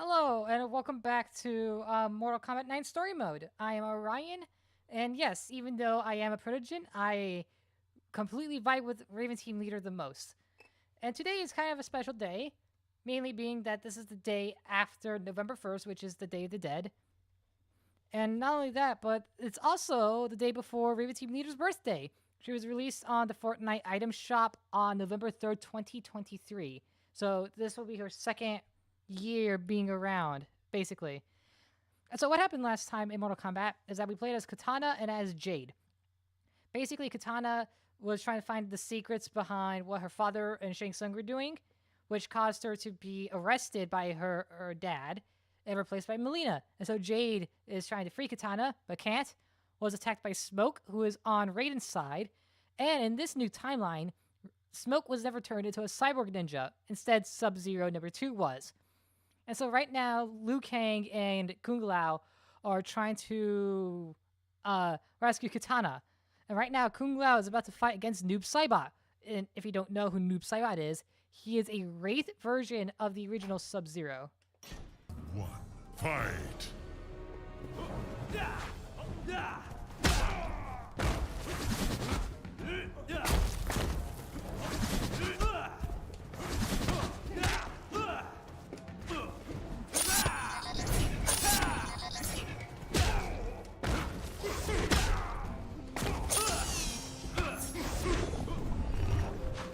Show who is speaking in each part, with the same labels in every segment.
Speaker 1: Hello, and welcome back to Mortal Kombat 9 Story Mode. I am Orion, and yes, even though I am a protogen, I completely vibe with Raven Team Leader the most. And today is kind of a special day, mainly being that this is the day after November 1st, which is the Day of the Dead. And not only that, but it's also the day before Raven Team Leader's birthday. She was released on the Fortnite item shop on November 3rd, 2023. So this will be her second year being around, basically. And so what happened last time in Mortal Kombat is that we played as Katana and as Jade. Basically, Katana was trying to find the secrets behind what her father and Shang Tsung were doing, which caused her to be arrested by her dad and replaced by Melina. And so Jade is trying to free Katana, but can't, was attacked by Smoke, who is on Raiden's side. And in this new timeline, Smoke was never turned into a cyborg ninja. Instead, Sub-Zero number 2 was. And so right now, Liu Kang and Kung Lao are trying to rescue Katana. And right now, Kung Lao is about to fight against Noob Saibot. And if you don't know who Noob Saibot is, he is a Wraith version of the original Sub-Zero.
Speaker 2: One, fight!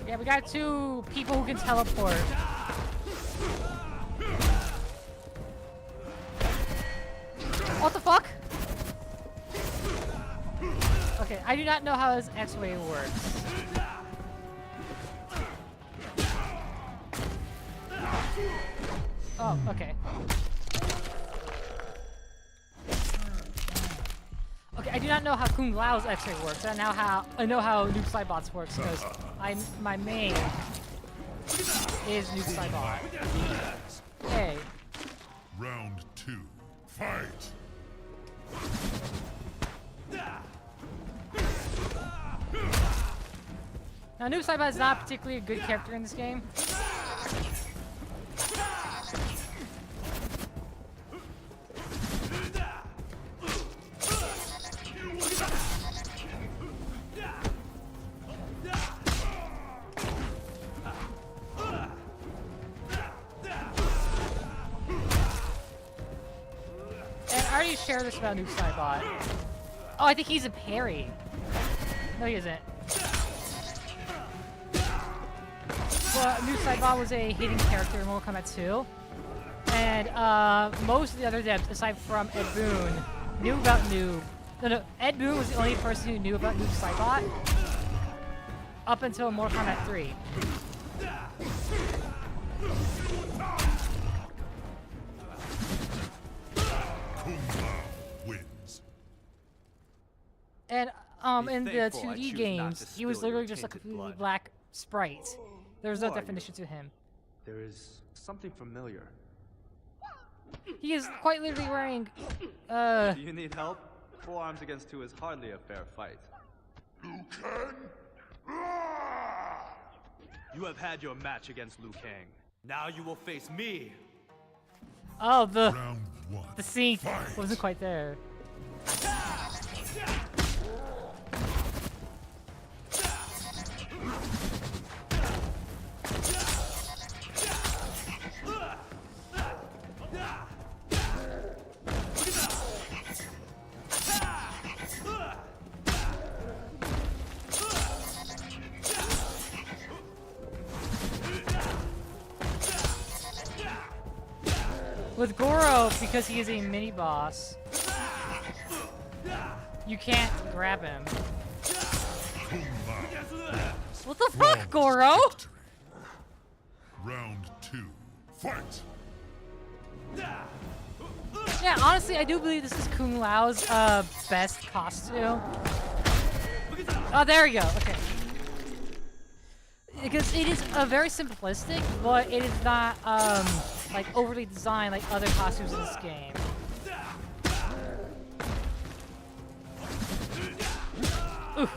Speaker 1: Yeah, we got two people who can teleport. What the fuck? Okay, I do not know how this X-Way works. Oh, okay. Okay, I do not know how Kung Lao's X-Ray works. I know how Noob Saibot's works because my main is Noob Saibot. Hey.
Speaker 2: Round 2, fight!
Speaker 1: Now, Noob Saibot is not particularly a good character in this game. I already shared this about Noob Saibot. Oh, I think he's a parry. No, he isn't. Well, Noob Saibot was a hidden character in Mortal Kombat 2. And most of the other devs, aside from Ed Boon, knew about Noob. No, Ed Boon was the only person who knew about Noob Saibot up until Mortal Kombat 3. And in the 2D games, he was literally just a completely black sprite. There was no definition to him.
Speaker 3: There is something familiar.
Speaker 1: He is quite literally wearing
Speaker 3: Do you need help? 4 arms against 2 is hardly a fair fight.
Speaker 2: Liu Kang?
Speaker 4: You have had your match against Liu Kang. Now you will face me.
Speaker 1: Oh,
Speaker 2: Round 1.
Speaker 1: the sync
Speaker 2: Fight.
Speaker 1: wasn't quite there. With Goro, because he is a mini boss, you can't grab him. What the fuck, Goro?
Speaker 2: Victory. Round 2. Fight.
Speaker 1: Yeah, honestly, I do believe this is Kung Lao's best costume. Oh, there we go. Okay. Because it is very simplistic, but it is not like overly designed like other costumes in this game. Oof.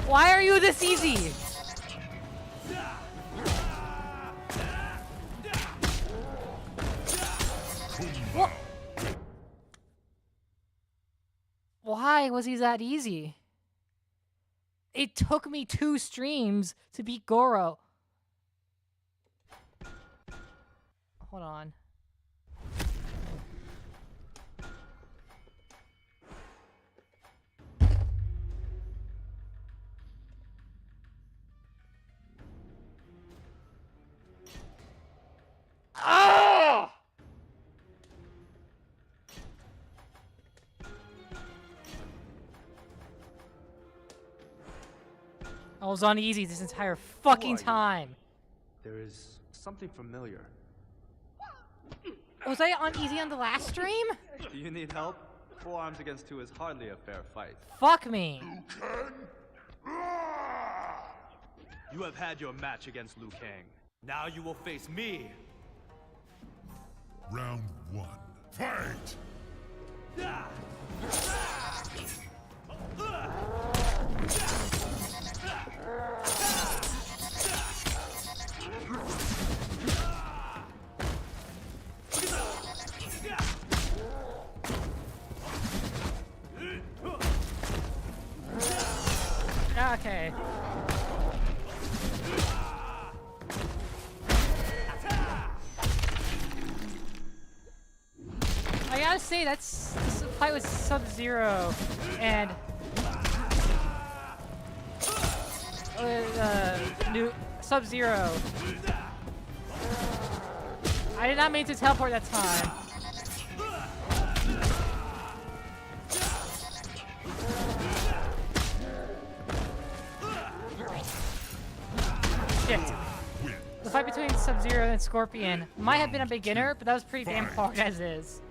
Speaker 1: Why are you this easy? What? Why was he that easy? It took me 2 streams to beat Goro. Hold on. Oh! I was on easy this entire fucking
Speaker 3: you?
Speaker 1: time.
Speaker 3: There is something familiar.
Speaker 1: Was I on easy on the last stream?
Speaker 3: Do you need help? 4 arms against 2 is hardly a fair fight.
Speaker 1: Fuck me.
Speaker 4: You have had your match against Liu Kang. Now you will face me.
Speaker 2: Round 1. Fight.
Speaker 1: Okay. I gotta say, this fight with Sub-Zero and new Sub-Zero. I did not mean to teleport that time. Shit. The fight between Sub-Zero and Scorpion might have been a beginner, but that was pretty damn hard as is.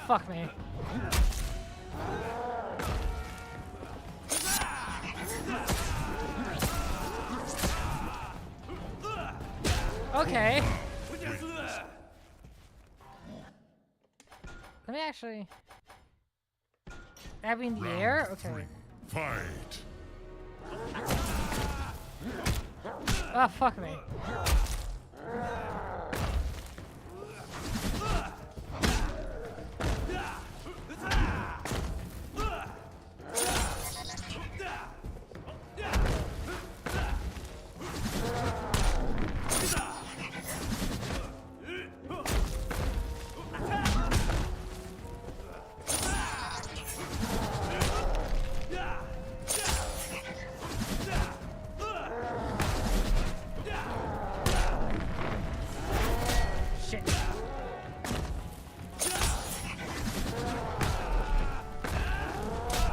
Speaker 1: Fuck me. Okay. Let me actually... Grab me in the air? Okay.
Speaker 2: 3. Fight.
Speaker 1: Ah, fuck me.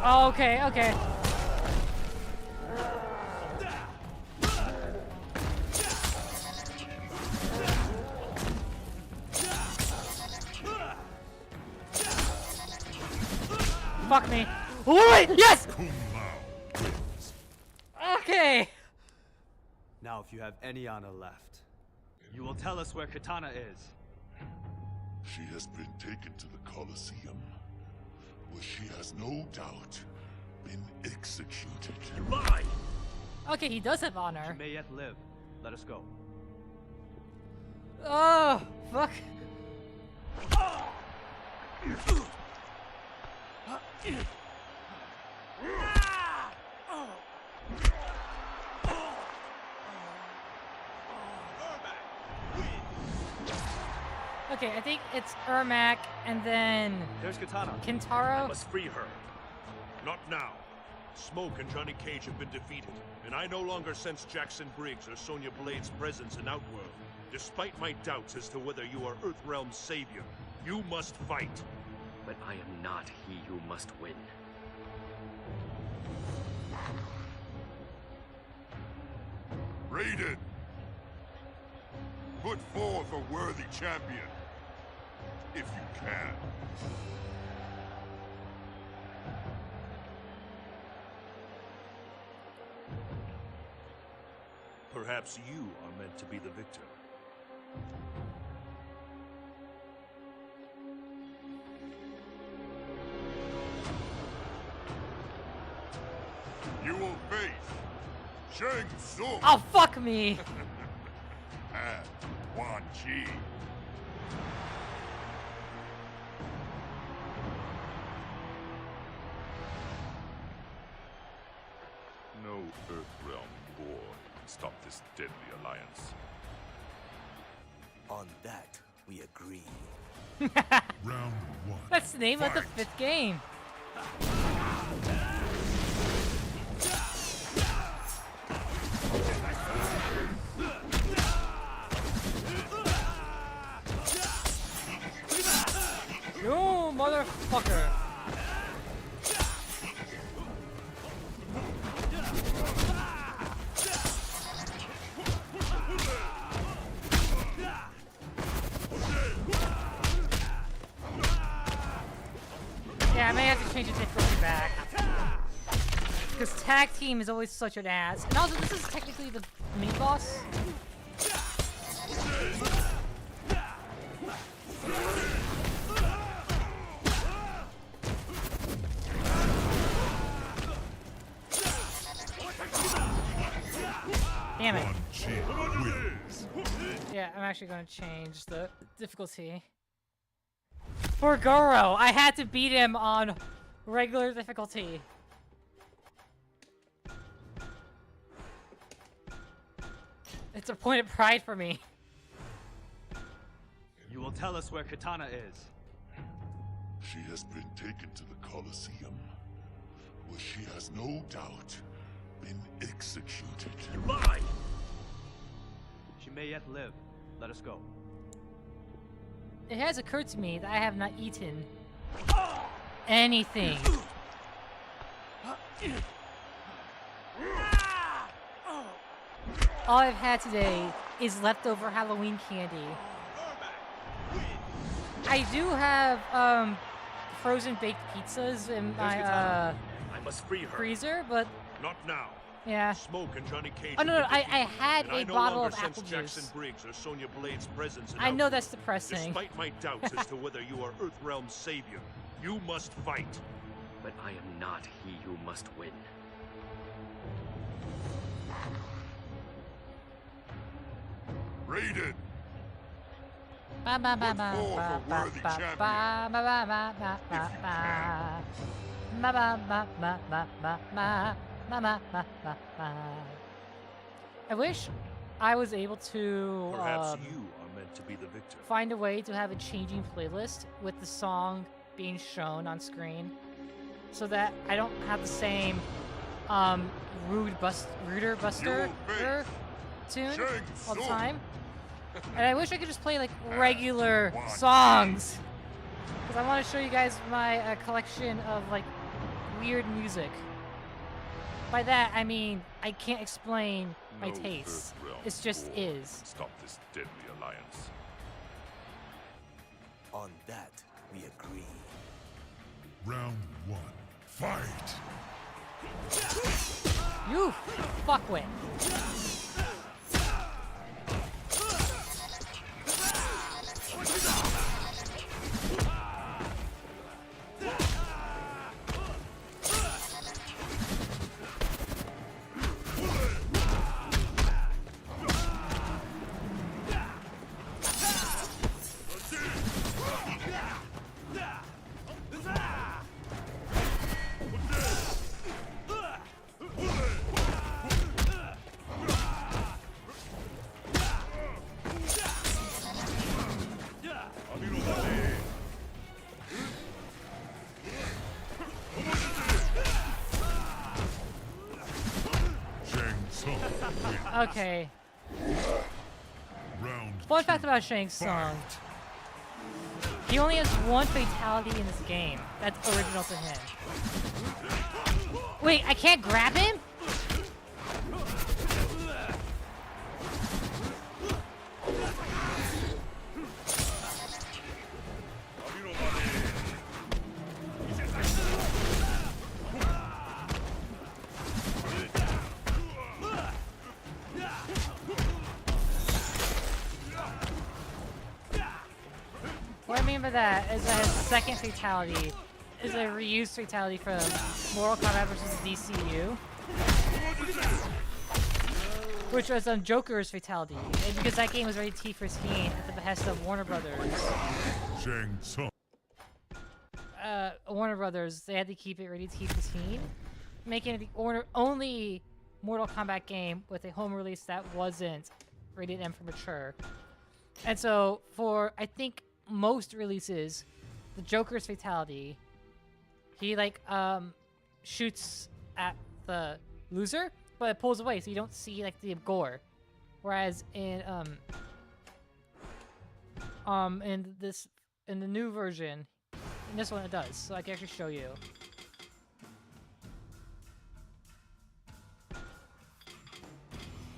Speaker 1: Oh, okay, okay. Fuck me. Wait, yes!
Speaker 2: Kung Lao wins.
Speaker 1: Okay.
Speaker 4: Now, if you have any honor left, you will tell us where Katana is.
Speaker 2: She has been taken to the Colosseum, where she has no doubt been executed.
Speaker 4: You lie!
Speaker 1: Okay, he does have
Speaker 4: She
Speaker 1: honor.
Speaker 4: may yet live. Let us go.
Speaker 1: Oh, fuck. Okay, I think it's Ermac and then
Speaker 4: There's Katana.
Speaker 1: Kintaro.
Speaker 5: Must free her. Not now. Smoke and Johnny Cage have been defeated, and I no longer sense Jackson Briggs or Sonya Blade's presence in Outworld. Despite my doubts as to whether you are Earthrealm's savior, you must fight.
Speaker 6: But I am not he who must win.
Speaker 2: Raiden! Put forth a worthy champion, if you can.
Speaker 5: Perhaps you are meant to be the victor.
Speaker 2: You will face Shang Tsung
Speaker 1: Oh, fuck me.
Speaker 2: and Quan Chi. No Earthrealm war can stop this deadly alliance.
Speaker 4: On that, we agree.
Speaker 2: Round one.
Speaker 1: That's the name of the
Speaker 2: Fight.
Speaker 1: 5th game. You motherfucker. Yeah, I may have to change the difficulty back. Because tag team is always such an ass. And also, this is technically the mini boss. Damn it.
Speaker 2: Quan Chi wins.
Speaker 1: Yeah, I'm actually going to change the difficulty. For Goro, I had to beat him on regular difficulty. It's a point of pride for me.
Speaker 4: You will tell us where Katana is.
Speaker 2: She has been taken to the Colosseum, where she has no doubt been executed.
Speaker 5: You lie!
Speaker 4: She may yet live. Let us go.
Speaker 1: It has occurred to me that I have not eaten anything. All I've had today is leftover Halloween candy. I do have frozen baked pizzas in my
Speaker 5: I must free her.
Speaker 1: freezer, but
Speaker 5: Not now.
Speaker 1: yeah.
Speaker 5: Smoke and Johnny Cage.
Speaker 1: Oh no,
Speaker 5: have
Speaker 1: no,
Speaker 5: been
Speaker 1: I
Speaker 5: defeated,
Speaker 1: had
Speaker 5: and I
Speaker 1: a
Speaker 5: no
Speaker 1: bottle
Speaker 5: longer
Speaker 1: of
Speaker 5: sense
Speaker 1: apple
Speaker 5: Jackson
Speaker 1: juice.
Speaker 5: Briggs or Sonya Blade's presence in
Speaker 1: I know
Speaker 5: Outworld.
Speaker 1: that's depressing.
Speaker 5: Despite my doubts as to whether you are Earthrealm's savior, you must fight.
Speaker 6: But I am not he who must win.
Speaker 2: Raiden!
Speaker 1: Ba ba ba ba
Speaker 2: Put forth
Speaker 1: ba
Speaker 2: a
Speaker 1: ba
Speaker 2: worthy
Speaker 1: ba
Speaker 2: champion,
Speaker 1: ba ba ba ba ba
Speaker 2: if you
Speaker 1: ba. Ba ba ba ba ba ba ba ba ba ba ba ba. I wish I was able to
Speaker 5: Perhaps you are meant to be the victor.
Speaker 1: find a way to have a changing playlist with the song being shown on screen, so that I don't have the same Rooter Buster tune
Speaker 2: Shang
Speaker 1: all the
Speaker 2: Tsung.
Speaker 1: time. And I wish I could just play like regular songs, because I want to show you guys my collection of like weird music. By that, I mean I can't explain my
Speaker 2: No
Speaker 1: taste.
Speaker 2: Earth realm
Speaker 1: It just
Speaker 2: war
Speaker 1: is.
Speaker 2: can stop this deadly alliance.
Speaker 7: On that, we agree.
Speaker 2: Round 1. Fight!
Speaker 1: You fuckwit. Okay.
Speaker 2: Round
Speaker 1: Fun fact about Shang Tsung. He only has one fatality in this game. That's original to him. Wait, I can't grab him? What I mean by that is that his second fatality is a reused fatality from Mortal Kombat vs. DCU, which was Joker's fatality, and because that game was rated T-13 at the behest of Warner Brothers.
Speaker 2: Shang Tsung.
Speaker 1: Warner Brothers, they had to keep it rated T-15, making it the only Mortal Kombat game with a home release that wasn't rated M for mature. And so for, I think, most releases, the Joker's fatality, he like shoots at the loser, but it pulls away, so you don't see like the gore. Whereas in the new version, in this one it does. So I can actually show you.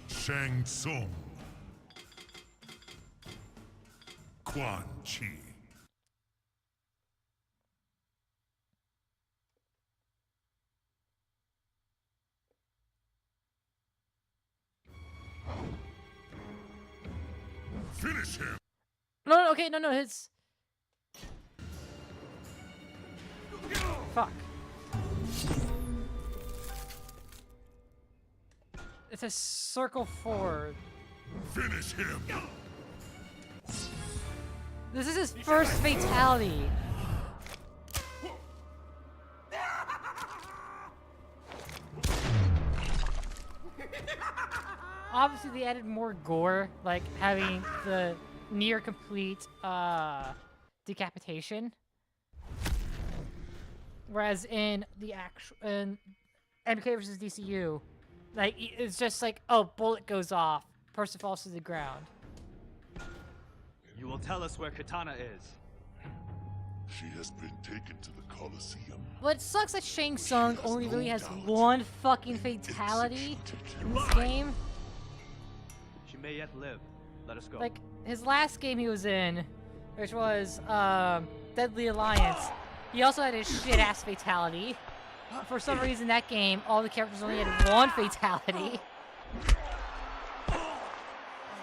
Speaker 2: Shang Tsung. Quan Chi. Finish him.
Speaker 1: No, okay, no, his. Fuck. It's a circle forward.
Speaker 2: Finish him.
Speaker 1: This is his first fatality. Obviously, they added more gore, like having the near complete decapitation. Whereas in the in MK vs. DCU, like it's just like, oh, bullet goes off, person falls to the ground.
Speaker 4: You will tell us where Katana is.
Speaker 2: She has been taken to the Colosseum.
Speaker 1: But it sucks that Shang Tsung only really has one fucking fatality in this game.
Speaker 3: She may yet live. Let us go.
Speaker 1: Like, his last game he was in, which was Deadly Alliance, he also had his shit-ass fatality. For some reason, that game, all the characters only had one fatality.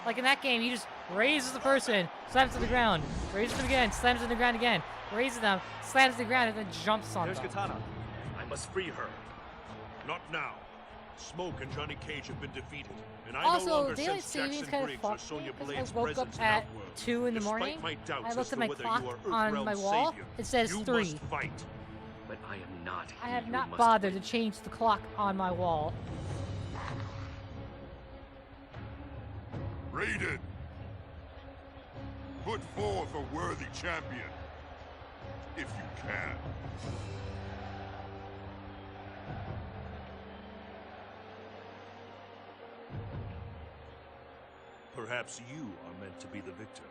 Speaker 1: Like in that game, he just raises the person, slams to the ground, raises them again, slams to the ground again, raises them, slams to the ground, and then jumps on
Speaker 3: There's
Speaker 1: them.
Speaker 3: Katana.
Speaker 5: I must free her. Not now. Smoke and Johnny Cage have been defeated, and I no
Speaker 1: Also,
Speaker 5: longer
Speaker 1: daylight
Speaker 5: sense
Speaker 1: savings
Speaker 5: Jackson
Speaker 1: kind of
Speaker 5: Briggs or
Speaker 1: fucked me
Speaker 5: Sonya
Speaker 1: because
Speaker 5: Blade's
Speaker 1: I woke up
Speaker 5: presence in
Speaker 1: at
Speaker 5: Outworld.
Speaker 1: 2 in the
Speaker 5: Despite
Speaker 1: morning.
Speaker 5: my doubts
Speaker 1: I
Speaker 5: as
Speaker 1: looked
Speaker 5: to
Speaker 1: at my
Speaker 5: whether
Speaker 1: clock
Speaker 5: you are
Speaker 1: on
Speaker 5: Earthrealm
Speaker 1: my wall.
Speaker 5: savior,
Speaker 1: It says
Speaker 5: you
Speaker 1: 3.
Speaker 5: must fight.
Speaker 6: But I am not he
Speaker 1: I have
Speaker 6: who
Speaker 1: not
Speaker 6: must
Speaker 1: bothered
Speaker 6: win.
Speaker 1: to change the clock on my wall.
Speaker 2: Raiden. Put forth a worthy champion. If you can.
Speaker 5: Perhaps you are meant to be the victor.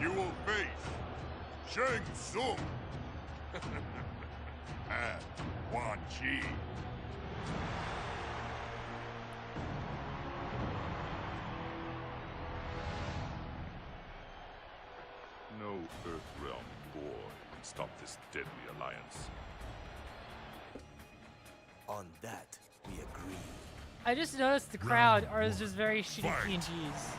Speaker 2: You will face Shang Tsung and Quan Chi. No Earthrealm war can stop this deadly alliance.
Speaker 7: On that, we agree.
Speaker 1: I just noticed the crowd are just very shitty PNGs.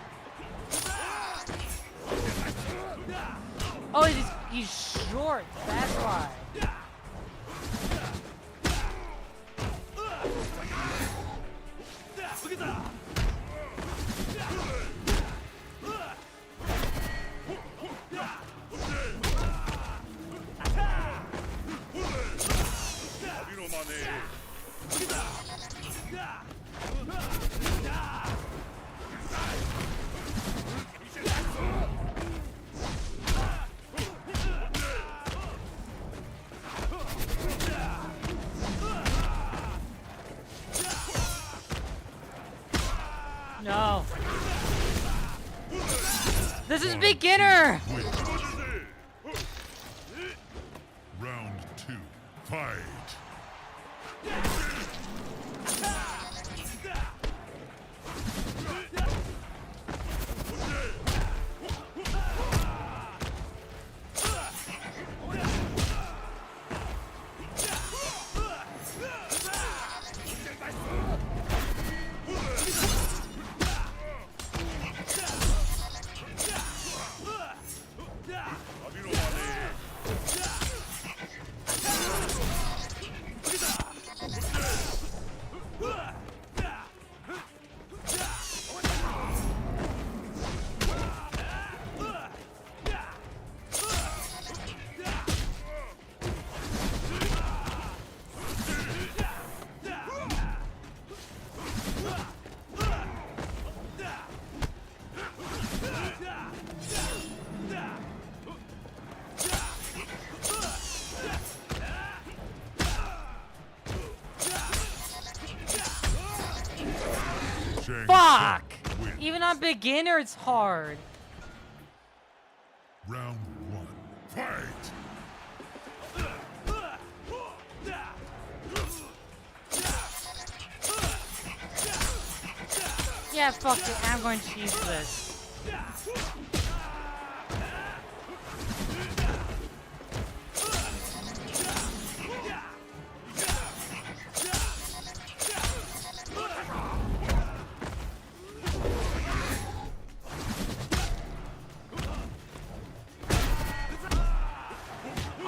Speaker 1: Oh, he's short. That's why. No. This is beginner.
Speaker 2: Round 2. Fight.
Speaker 1: Fuck! Even on beginner, it's hard.
Speaker 2: Round 1. Fight.
Speaker 1: Yeah, fuck it. I'm going to choose this.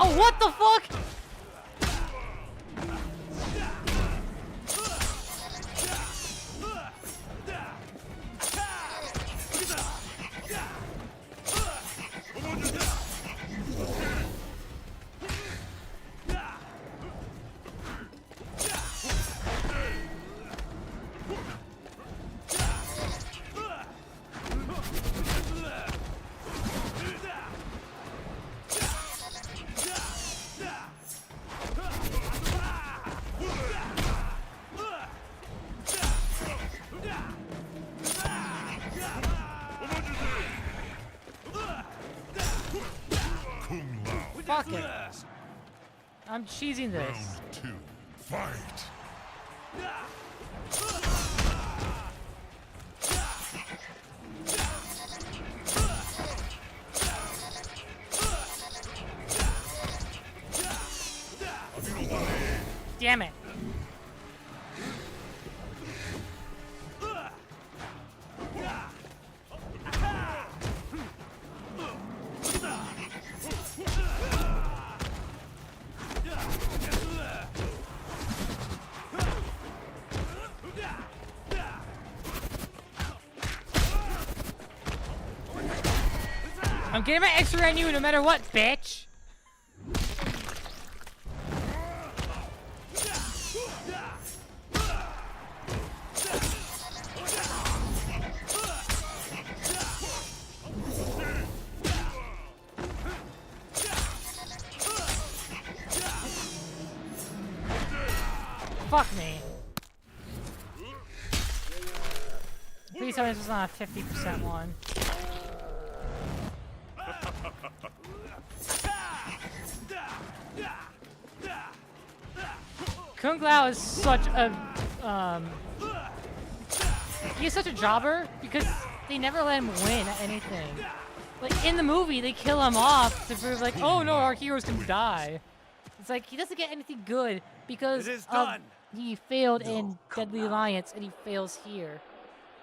Speaker 1: Oh, what the fuck? Fuck it. I'm cheesing this.
Speaker 2: Round 2. Fight.
Speaker 1: Damn it. I'm getting my X-ray on you no matter what, bitch. Fuck me. Please tell me this was not a 50% one. Kung Lao is such a he's such a jobber because they never let him win at anything. Like in the movie, they kill him off to prove like, oh no, our heroes can die. It's like he doesn't get anything good because
Speaker 4: It is done.
Speaker 1: he failed
Speaker 7: No,
Speaker 1: in
Speaker 7: Kung
Speaker 1: Deadly
Speaker 7: Lao.
Speaker 1: Alliance and he fails here.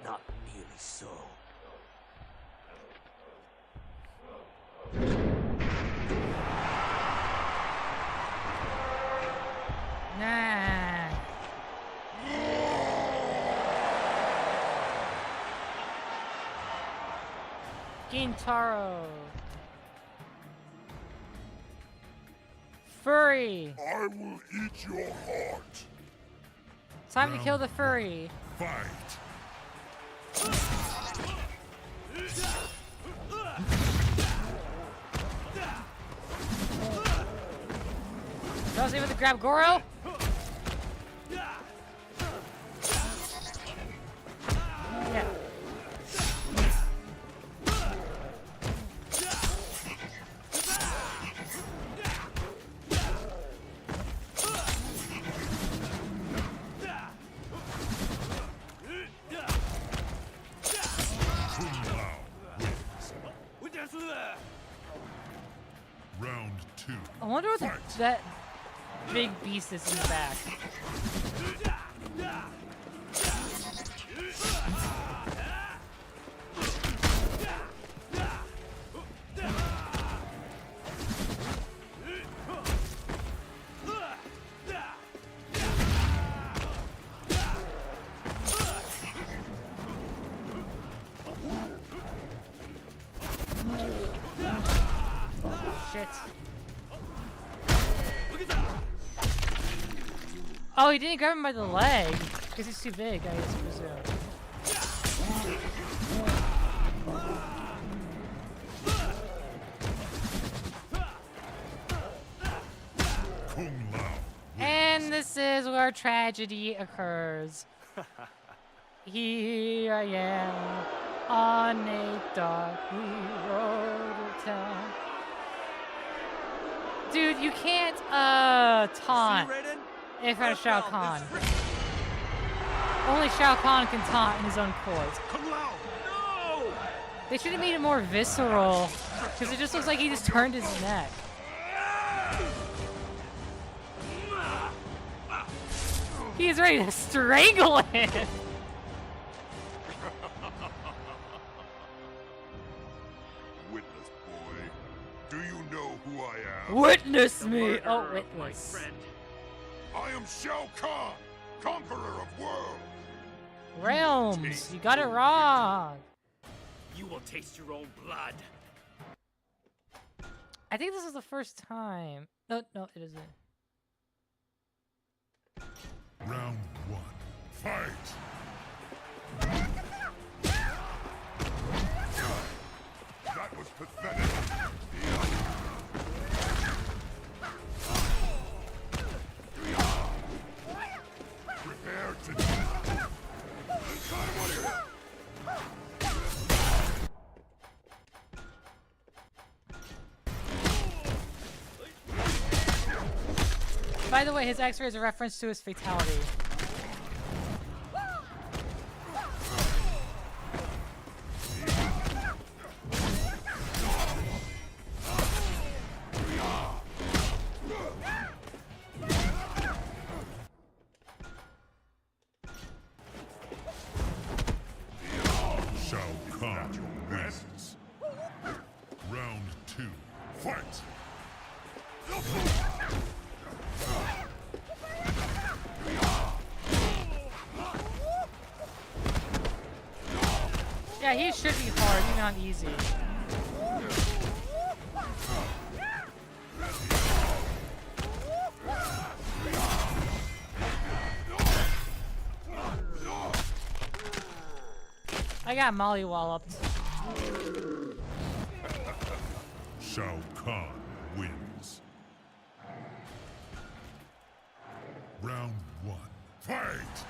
Speaker 7: Not nearly so.
Speaker 1: Nah. Gintaro. Furry.
Speaker 2: I will eat your heart.
Speaker 1: Time to kill the furry.
Speaker 2: Fight.
Speaker 1: Don't even to grab Goro. Yeah.
Speaker 2: Round 2.
Speaker 1: I wonder what that big beast is in the back. Shit. Oh, he didn't grab him by the leg. Because he's too big, I guess, presume.
Speaker 2: Kung Lao.
Speaker 1: And this is where tragedy occurs. Here I am on a dark road to town. Dude, you can't taunt in front of Shao Kahn. Only Shao Kahn can taunt in his own court.
Speaker 5: Kung Lao! No!
Speaker 1: They should have made it more visceral, because it just looks like he just turned his neck. He's ready to strangle him!
Speaker 2: Witness, boy. Do you know who I am?
Speaker 1: Witness me!
Speaker 6: Murderer
Speaker 1: Oh,
Speaker 6: of my
Speaker 1: witness.
Speaker 6: friend.
Speaker 2: I am Shao Kahn, conqueror of worlds.
Speaker 1: Realms! You got it wrong!
Speaker 6: You will taste your own blood.
Speaker 1: I think this is the first time. No, it isn't.
Speaker 2: Round 1. Fight. That was pathetic. Prepare to die.
Speaker 1: By the way, his X-ray is a reference to his fatality.
Speaker 2: Shao Kahn wins. Round 2. Fight.
Speaker 1: Yeah, he should be hard, even on easy. I got Molly walloped.
Speaker 2: Shao Kahn wins. Round 1. Fight!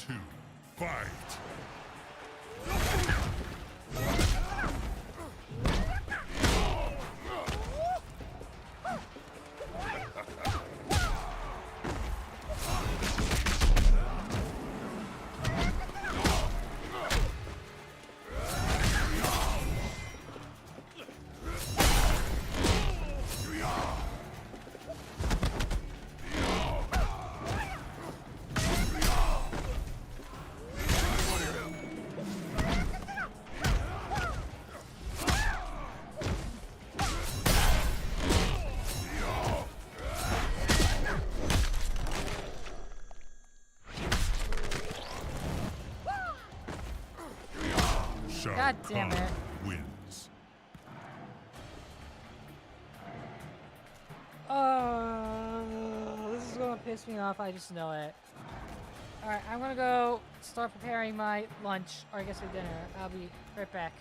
Speaker 2: 2, fight!
Speaker 1: God damn it.
Speaker 2: Wins.
Speaker 1: Oh, this is gonna piss me off. I just know it. Alright, I'm gonna go start preparing my lunch, or I guess my dinner. I'll be right back.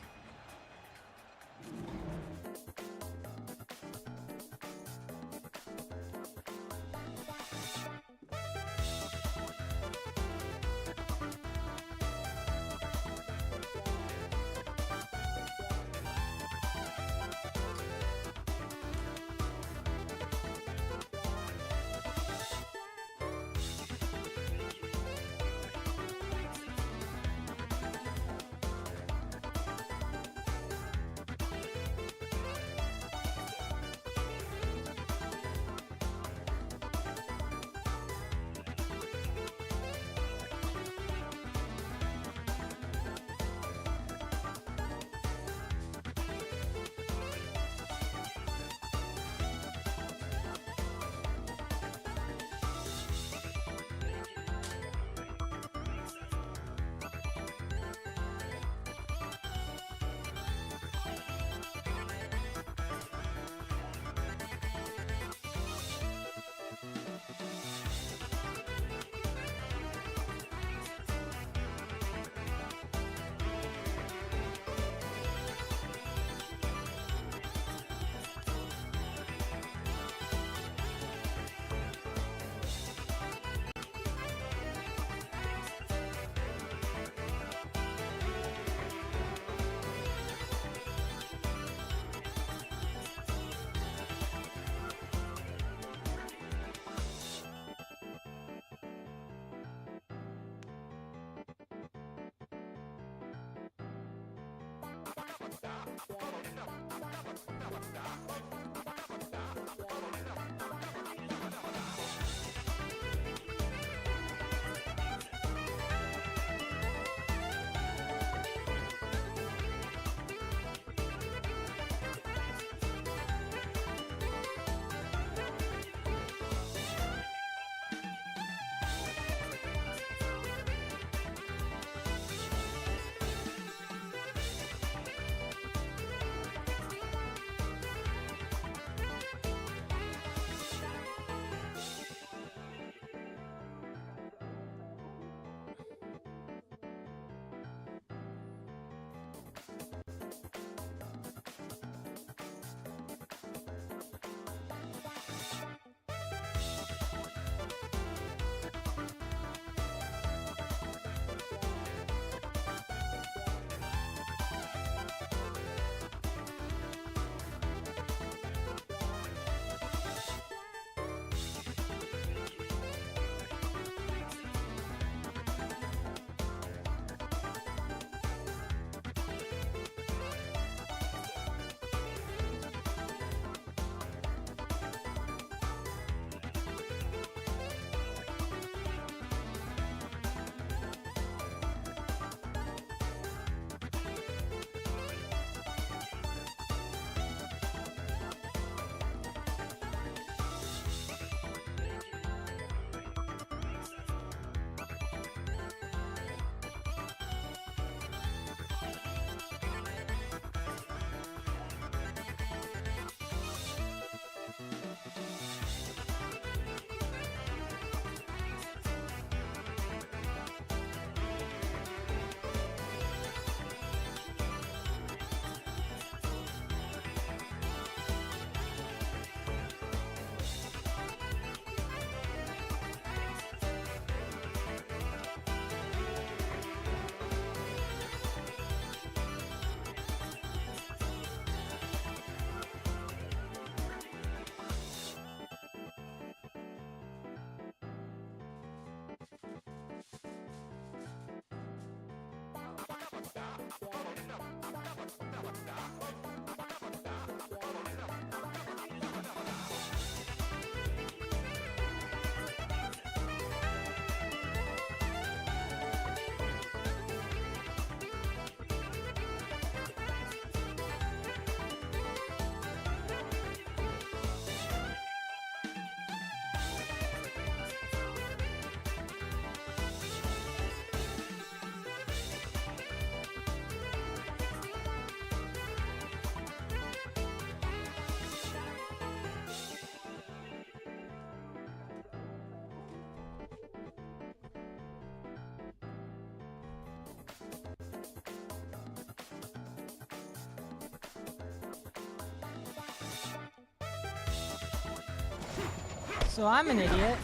Speaker 1: So I'm an idiot.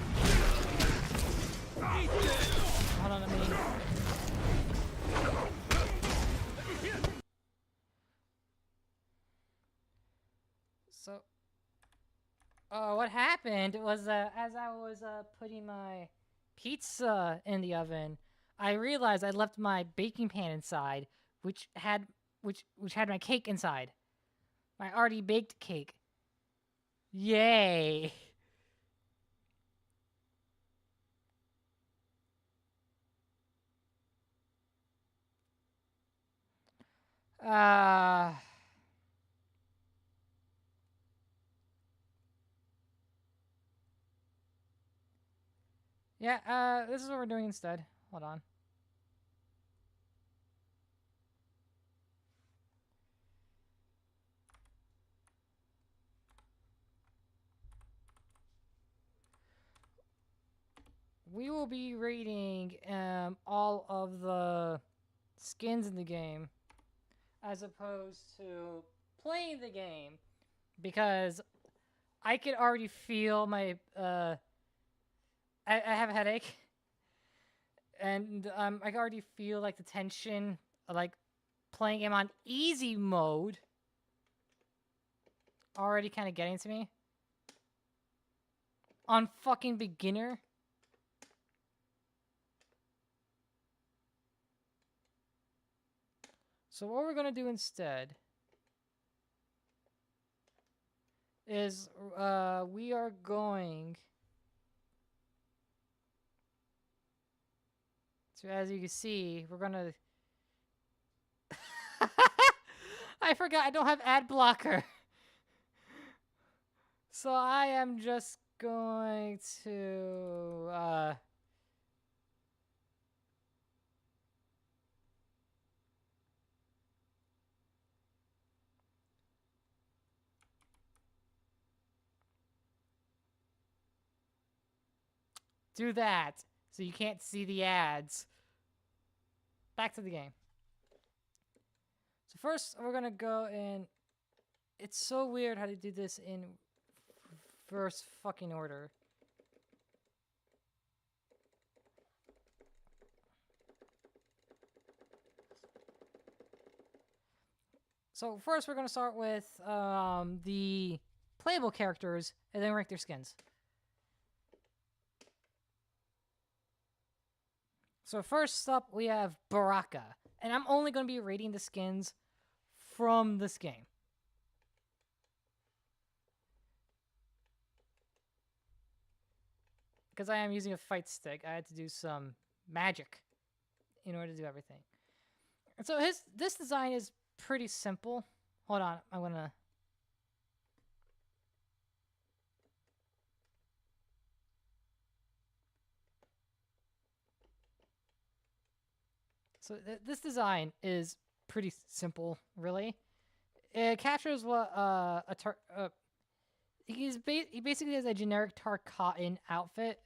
Speaker 1: Hold on, let me. So, what happened was as I was putting my pizza in the oven, I realized I left my baking pan inside, which had my cake inside, my already baked cake. Yay! Uh, yeah, this is what we're doing instead. Hold on. We will be rating all of the skins in the game as opposed to playing the game, because I could already feel my I have a headache, and I can already feel like the tension of, like, playing him on easy mode already kind of getting to me. On fucking beginner. So what we're gonna do instead is we are going to, as you can see, we're gonna I forgot I don't have ad blocker. So I am just going to do that so you can't see the ads. Back to the game. So first we're gonna go in. It's so weird how to do this in first fucking order. So first we're gonna start with the playable characters and then rank their skins. So first up, we have Baraka. And I'm only going to be rating the skins from this game. Because I am using a fight stick, I had to do some magic in order to do everything. And so this design is pretty simple. Hold on, I'm going to... So this design is pretty simple, really. It captures what he basically has a generic Tarkatan outfit,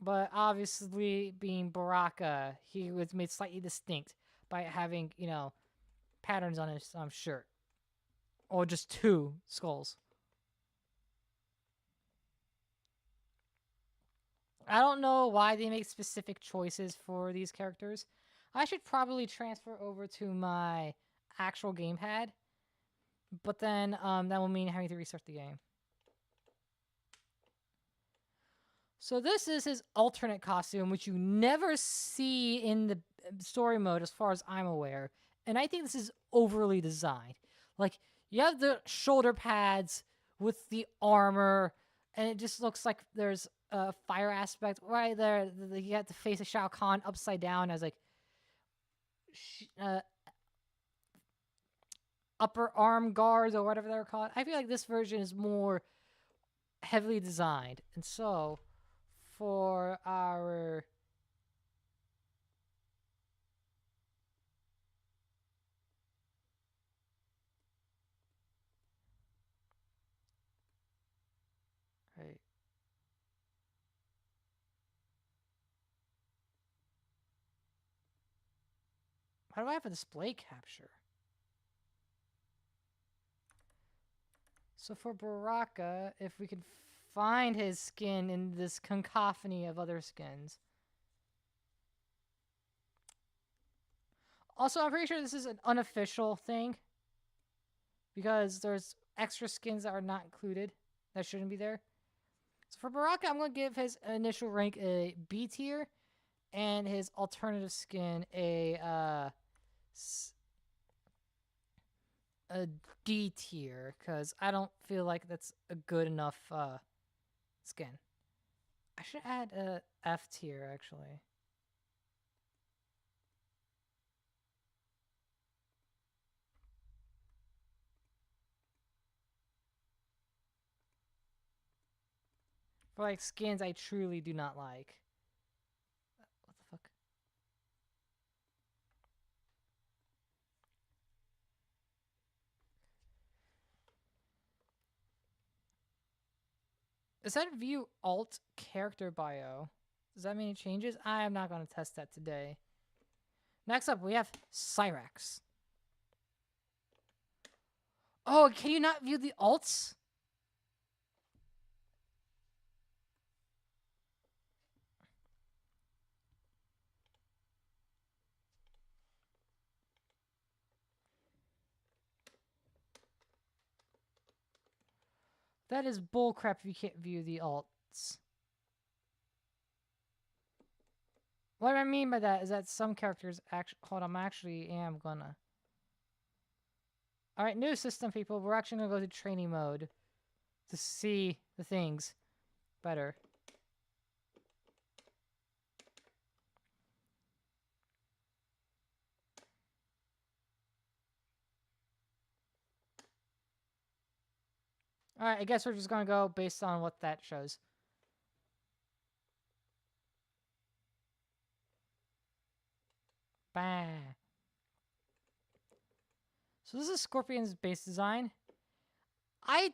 Speaker 1: but obviously being Baraka, he was made slightly distinct by having, you know, patterns on his shirt, or just 2 skulls. I don't know why they make specific choices for these characters. I should probably transfer over to my actual gamepad, but then that will mean having to restart the game. So this is his alternate costume, which you never see in story mode as far as I'm aware. And I think this is overly designed. Like, you have the shoulder pads with the armor, and it just looks like there's a fire aspect right there. You have to face a Shao Kahn upside down as like upper arm guards or whatever they're called. I feel like this version is more heavily designed. And so for our right. Why do I have a display capture? So for Baraka, if we could find his skin in this cacophony of other skins. Also, I'm pretty sure this is an unofficial thing, because there's extra skins that are not included that shouldn't be there. So for Baraka, I'm going to give his initial rank a B tier, and his alternative skin a D tier, because I don't feel like that's a good enough skin. I should add a F tier, actually. For like skins I truly do not like. What the fuck? Is that view alt character bio? Does that mean it changes? I am not going to test that today. Next up, we have Cyrax. Oh, can you not view the alts? That is bullcrap if you can't view the alts. What I mean by that is that some characters actually... Hold on, I actually am gonna... Alright, new system, people. We're actually gonna go to training mode to see the things better. Alright, I guess we're just gonna go based on what that shows. Bah. So this is Scorpion's base design. I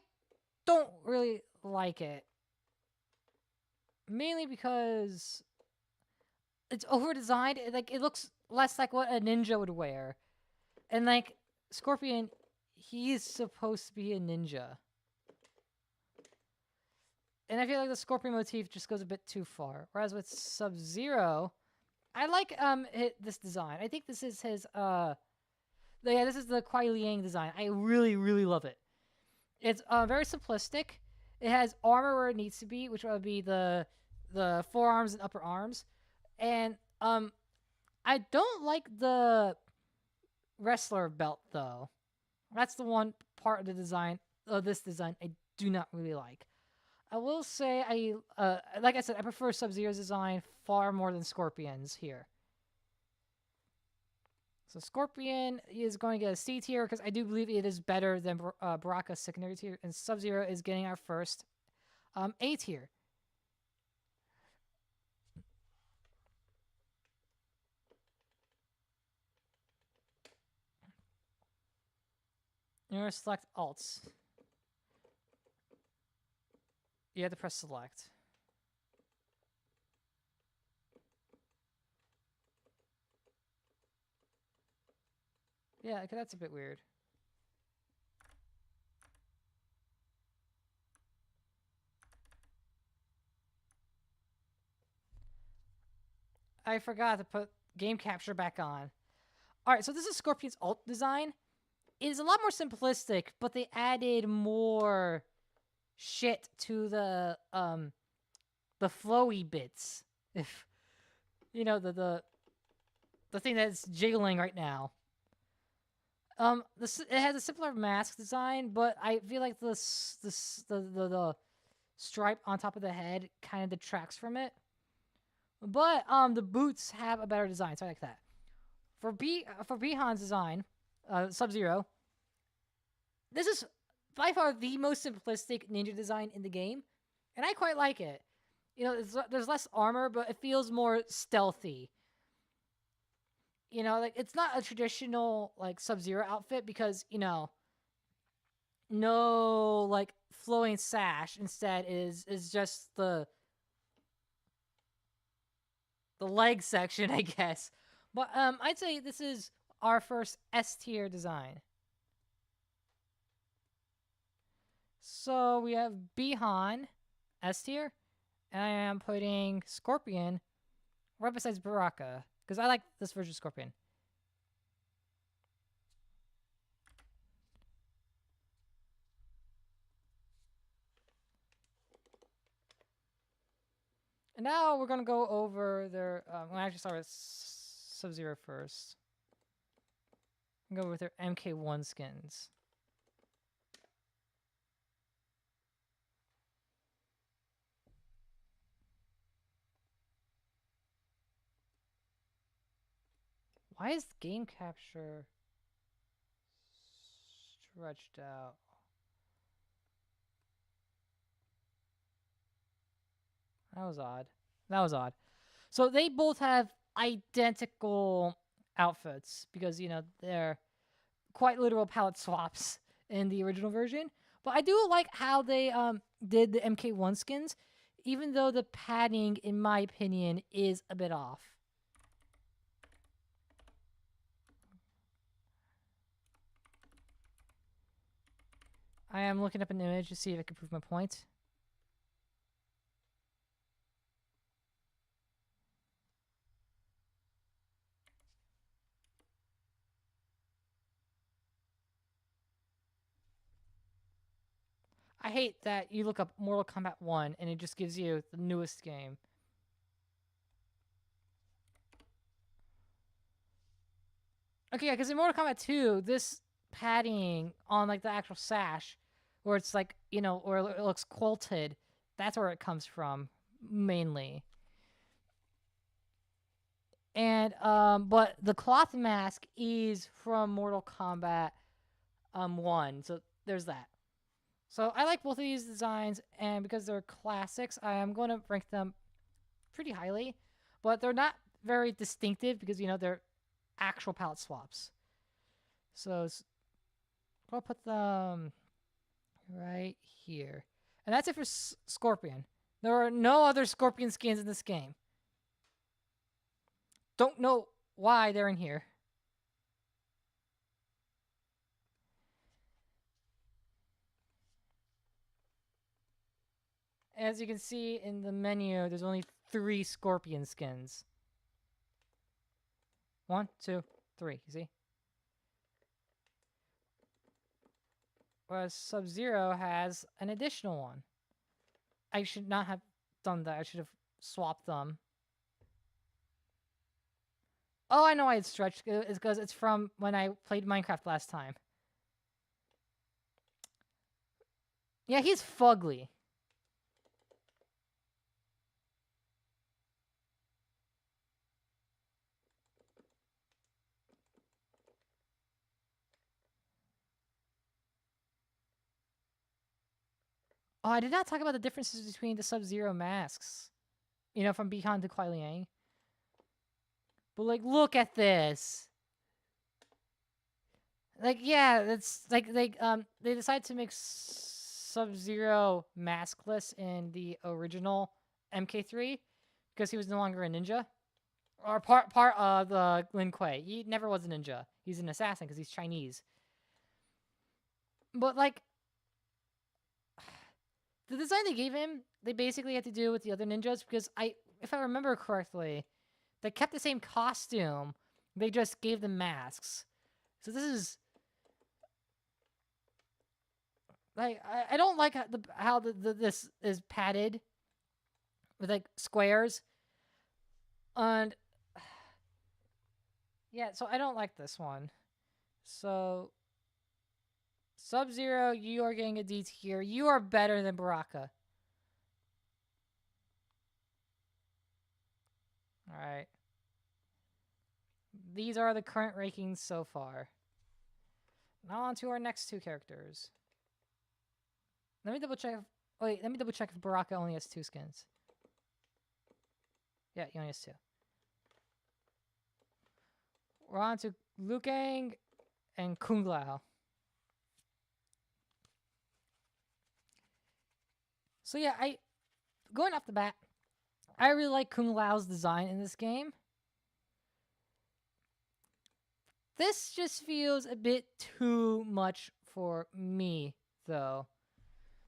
Speaker 1: don't really like it. Mainly because it's over-designed. Like, it looks less like what a ninja would wear. And like, Scorpion, he is supposed to be a ninja. And I feel like the Scorpion motif just goes a bit too far. Whereas with Sub-Zero, I like this design. I think this is his yeah, this is the Kuai Liang design. I really, really love it. It's very simplistic. It has armor where it needs to be, which would be the forearms and upper arms. And I don't like the wrestler belt though. That's the one part of the design of this design I do not really like. I will say like I said, I prefer Sub-Zero's design far more than Scorpion's here. So Scorpion is going to get a C tier because I do believe it is better than Baraka's secondary tier, and Sub-Zero is getting our first A tier. You're going to select alts. You have to press select. Yeah, that's a bit weird. I forgot to put game capture back on. Alright, so this is Scorpion's alt design. It is a lot more simplistic, but they added more shit to the flowy bits. If you know the the thing that's jiggling right now. It has a simpler mask design, but I feel like the stripe on top of the head kind of detracts from it. But the boots have a better design, so I like that. For Bihan's design, Sub-Zero, this is by far the most simplistic ninja design in the game, and I quite like it. You know, there's less armor, but it feels more stealthy. You know, like it's not a traditional like Sub-Zero outfit because, you know, no like flowing sash. Instead is just the leg section, I guess. But I'd say this is our first S tier design. So we have Bihan, S tier, and I am putting Scorpion right besides Baraka because I like this version of Scorpion. And now we're going to go over their... we'll actually start with Sub-Zero first. Go with their MK1 skins. Why is the game capture stretched out? That was odd. That was odd. So they both have identical outfits because, you know, they're quite literal palette swaps in the original version. But I do like how they did the MK1 skins, even though the padding, in my opinion, is a bit off. I am looking up an image to see if I can prove my point. I hate that you look up Mortal Kombat 1 and it just gives you the newest game. Okay, yeah, because in Mortal Kombat 2, this padding on like the actual sash, where it's like, you know, where it looks quilted, that's where it comes from, mainly. And but the cloth mask is from Mortal Kombat 1, so there's that. So I like both of these designs, and because they're classics, I am going to rank them pretty highly, but they're not very distinctive because, you know, they're actual palette swaps. So I'll put them right here. And that's it for Scorpion. There are no other Scorpion skins in this game. Don't know why they're in here. As you can see in the menu, there's only 3 Scorpion skins. 1, 2, 3, you see? Whereas Sub-Zero has an additional one. I should not have done that. I should have swapped them. Oh, I know why it's stretched. It's because it's from when I played Minecraft last time. Yeah, he's fugly. Oh, I did not talk about the differences between the Sub-Zero masks. You know, from Bihan to Kuai Liang. But, like, look at this. Like, yeah, it's like they decided to make Sub-Zero maskless in the original MK3 because he was no longer a ninja. Or part of the Lin Kuei. He never was a ninja. He's an assassin because he's Chinese. But, like, the design they gave him, they basically had to do with the other ninjas because if I remember correctly, they kept the same costume. They just gave them masks. So this is like I don't like how this is padded with like squares, and Yeah, so I don't like this one. So, Sub-Zero, you are getting a D tier. You are better than Baraka. Alright. These are the current rankings so far. Now on to our next two characters. Let me double check if... Wait, let me double check if Baraka only has 2 skins. Yeah, he only has 2. We're on to Liu Kang and Kung Lao. So yeah, going off the bat, I really like Kung Lao's design in this game. This just feels a bit too much for me, though.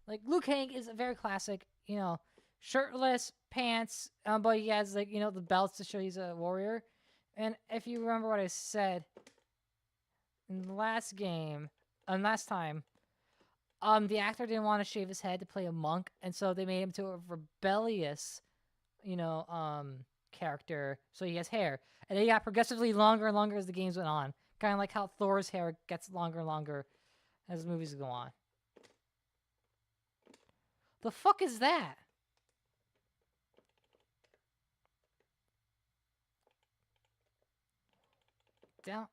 Speaker 1: Like, Liu Kang is a very classic, you know, shirtless, pants, but he has, like, you know, the belts to show he's a warrior. And if you remember what I said in the last game, last time, the actor didn't want to shave his head to play a monk, and so they made him to a rebellious, you know, character, so he has hair. And it got progressively longer and longer as the games went on. Kind of like how Thor's hair gets longer and longer as movies go on. The fuck is that? Down.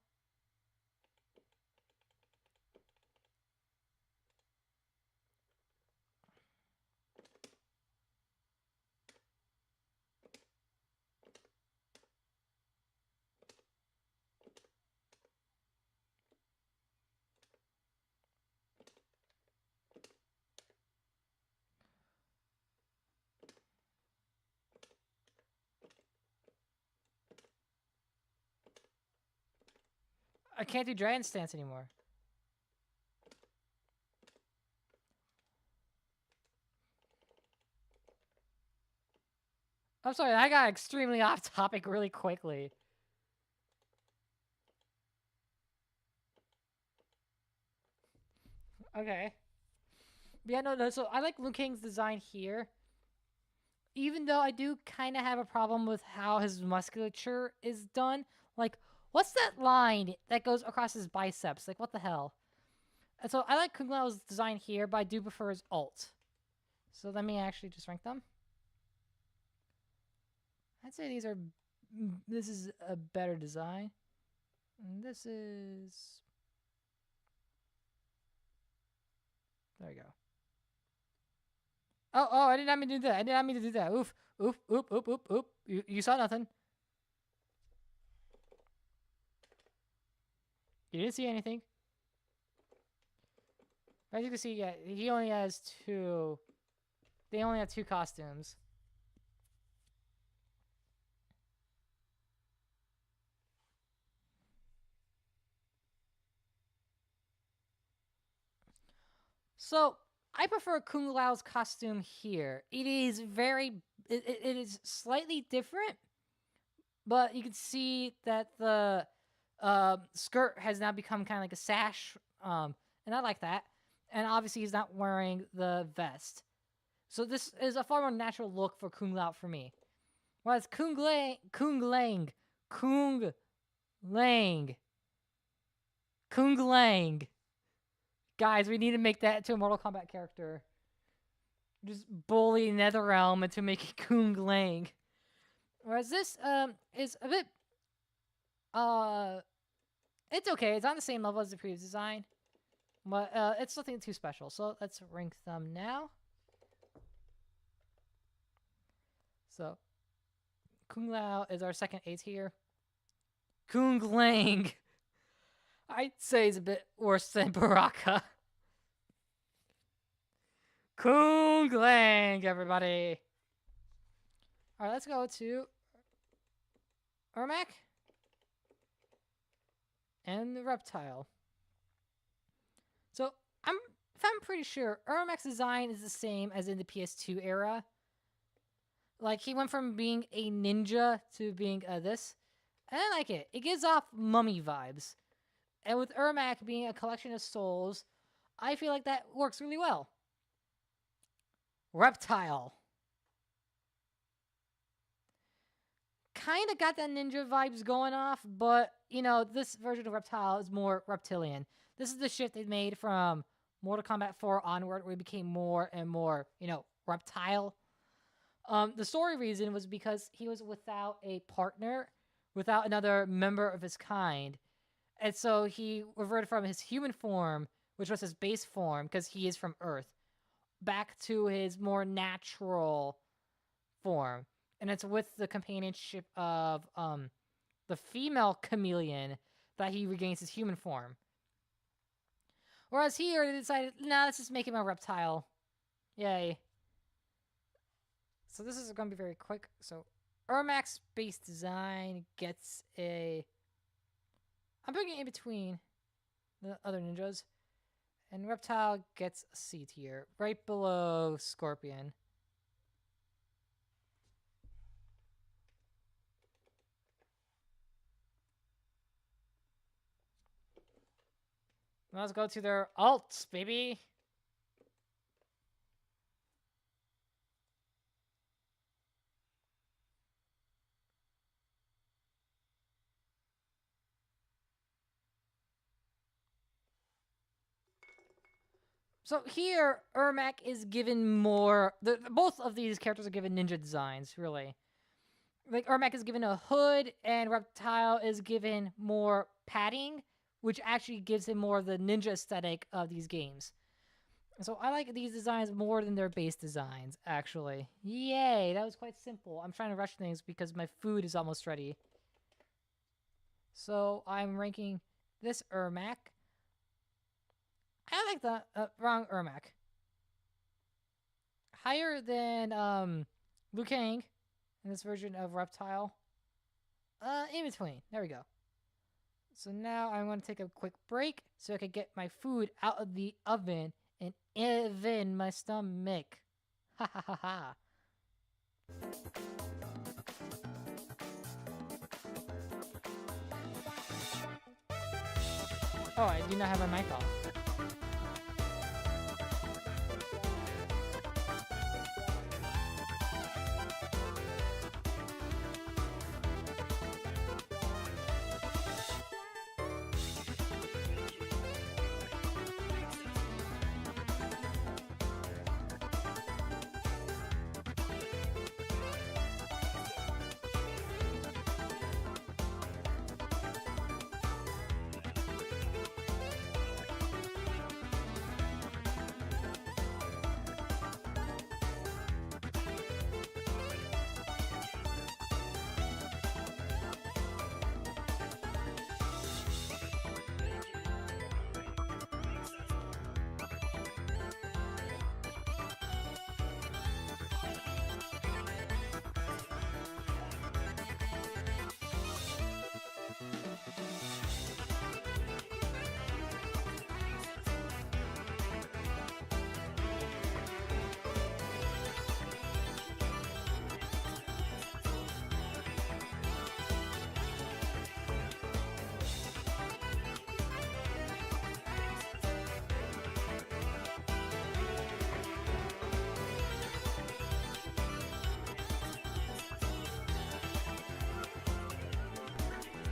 Speaker 1: I can't do Dragon Stance anymore. I'm sorry, I got extremely off topic really quickly. Okay. But yeah, no, so I like Liu Kang's design here. Even though I do kind of have a problem with how his musculature is done. Like, what's that line that goes across his biceps? Like, what the hell? And so I like Kung Lao's design here, but I do prefer his ult. So let me actually just rank them. I'd say these are... This is a better design. And this is... There we go. Oh, I did not mean to do that. I did not mean to do that. Oof, oof, oop, oop, oop, oop. You saw nothing. You didn't see anything. As you can see, yeah, he only has 2. They only have 2 costumes. So, I prefer Kung Lao's costume here. It is it is slightly different, but you can see that the skirt has now become kind of like a sash, and I like that. And obviously, he's not wearing the vest. So this is a far more natural look for Kung Lao for me. Whereas Kung Lang. Guys, we need to make that into a Mortal Kombat character. Just bully NetherRealm into making Kung Lang. Whereas this is a bit it's okay. It's on the same level as the previous design. But it's nothing too special. So let's rank them now. So Kung Lao is our second A tier. Kung Lang, I'd say is a bit worse than Baraka. Kung Lang, everybody. All right, let's go to Ermac and the Reptile. So if I'm pretty sure, Ermac's design is the same as in the PS2 era. Like, he went from being a ninja to being this. And I like it. It gives off mummy vibes. And with Ermac being a collection of souls, I feel like that works really well. Reptile. kind of got that ninja vibes going off, but you know, this version of Reptile is more reptilian. This is the shift they made from Mortal Kombat 4 onward, where he became more and more, you know, reptile. The story reason was because he was without a partner, without another member of his kind, and so he reverted from his human form, which was his base form, because he is from Earth, back to his more natural form. And it's with the companionship of the female chameleon that he regains his human form. Whereas here they decided, nah, let's just make him a reptile. Yay. So this is going to be very quick. So Ermac's base design gets a... I'm putting it in between the other ninjas. And Reptile gets a C tier, right below Scorpion. Let's go to their alts, baby. So here, Ermac is given more... both of these characters are given ninja designs, really. Like, Ermac is given a hood, and Reptile is given more padding, which actually gives him more of the ninja aesthetic of these games. So I like these designs more than their base designs, actually. Yay, that was quite simple. I'm trying to rush things because my food is almost ready. So I'm ranking this Ermac. I like the wrong Ermac. Higher than Liu Kang in this version of Reptile. In between. There we go. So now I'm going to take a quick break so I can get my food out of the oven and in my stomach. Ha ha ha ha. Oh, I do not have my mic off.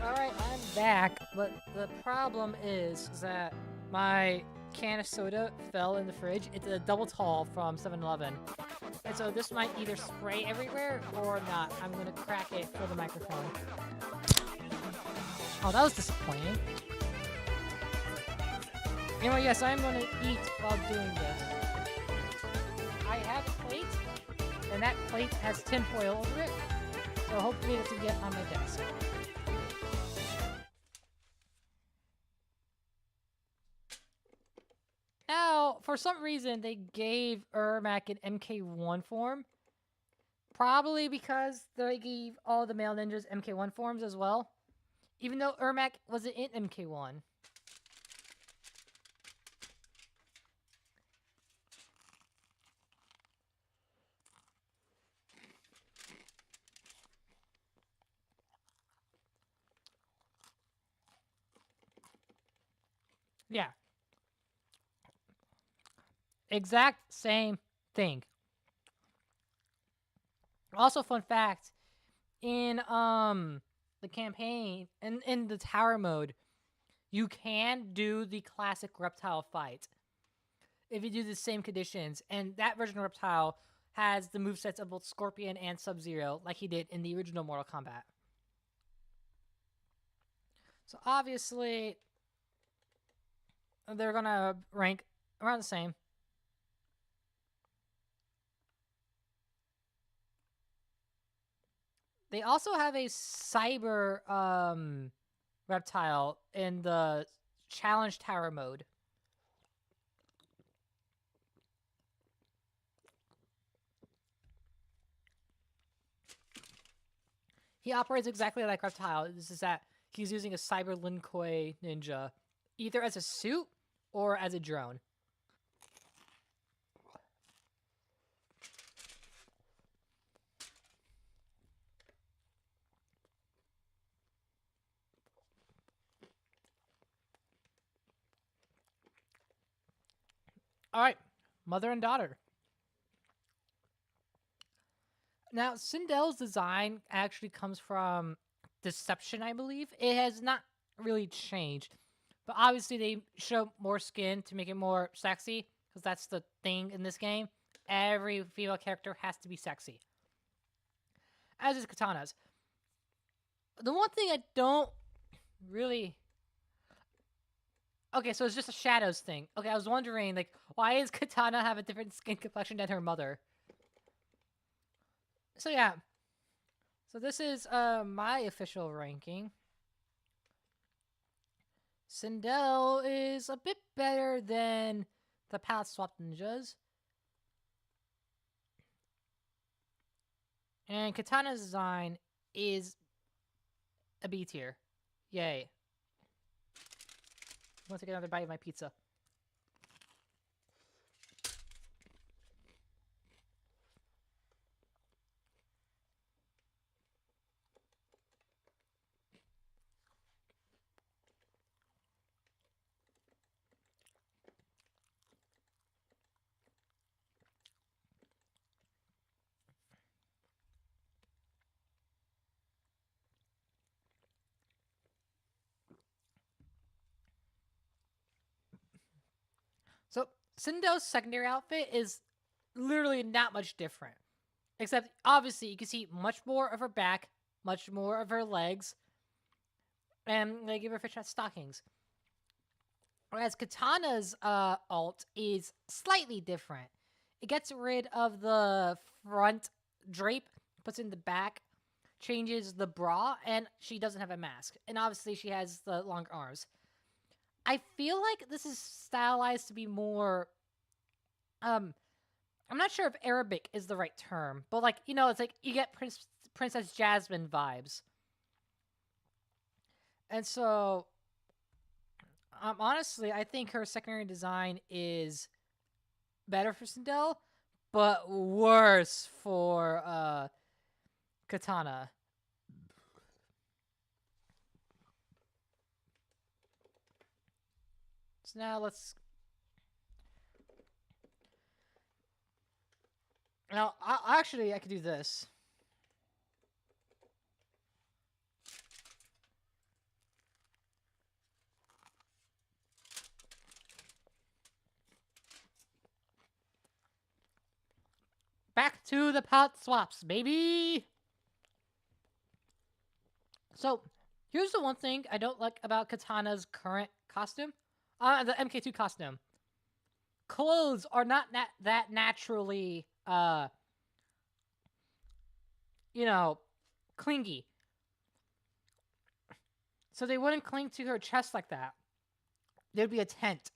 Speaker 1: Alright, I'm back, but the problem is that my can of soda fell in the fridge. It's a double tall from 7-Eleven. And so this might either spray everywhere or not. I'm gonna crack it for the microphone. Oh, that was disappointing. Anyway, yes, I'm gonna eat while doing this. I have a plate, and that plate has tinfoil over it, so hopefully it can get on my desk. Now, for some reason, they gave Ermac an MK1 form. Probably because they gave all the male ninjas MK1 forms as well. Even though Ermac wasn't in MK1. Yeah. Exact same thing. Also, fun fact, in the campaign and in the tower mode, you can do the classic reptile fight if you do the same conditions, and that version of reptile has the movesets of both Scorpion and Sub-Zero, like he did in the original Mortal Kombat. So obviously, they're gonna rank around the same. They also have a cyber reptile in the challenge tower mode. He operates exactly like reptile. This is that he's using a cyber Linkoi ninja, either as a suit or as a drone. All right, mother and daughter. Now, Sindel's design actually comes from Deception, I believe. It has not really changed, but obviously they show more skin to make it more sexy, because that's the thing in this game. Every female character has to be sexy, as is Katana's. The one thing I don't really... Okay, so it's just a shadows thing. Okay, I was wondering, like, why does Katana have a different skin complexion than her mother? So yeah. So this is my official ranking. Sindel is a bit better than the palette swap ninjas. And Katana's design is a B tier. Yay. I want to get another bite of my pizza. So, Sindel's secondary outfit is literally not much different. Except, obviously, you can see much more of her back, much more of her legs, and they give her fishnet stockings. Whereas Katana's alt is slightly different. It gets rid of the front drape, puts in the back, changes the bra, and she doesn't have a mask. And obviously, she has the longer arms. I feel like this is stylized to be more... I'm not sure if Arabic is the right term, but, like, you know, it's like you get Princess Jasmine vibes. And so... honestly, I think her secondary design is better for Sindel, but worse for Katana. So now let's... Now, actually, I could do this. Back to the pot swaps, baby! So, here's the one thing I don't like about Katana's current costume. The MK2 costume. Clothes are not that naturally, you know, clingy. So they wouldn't cling to her chest like that. There'd be a tent.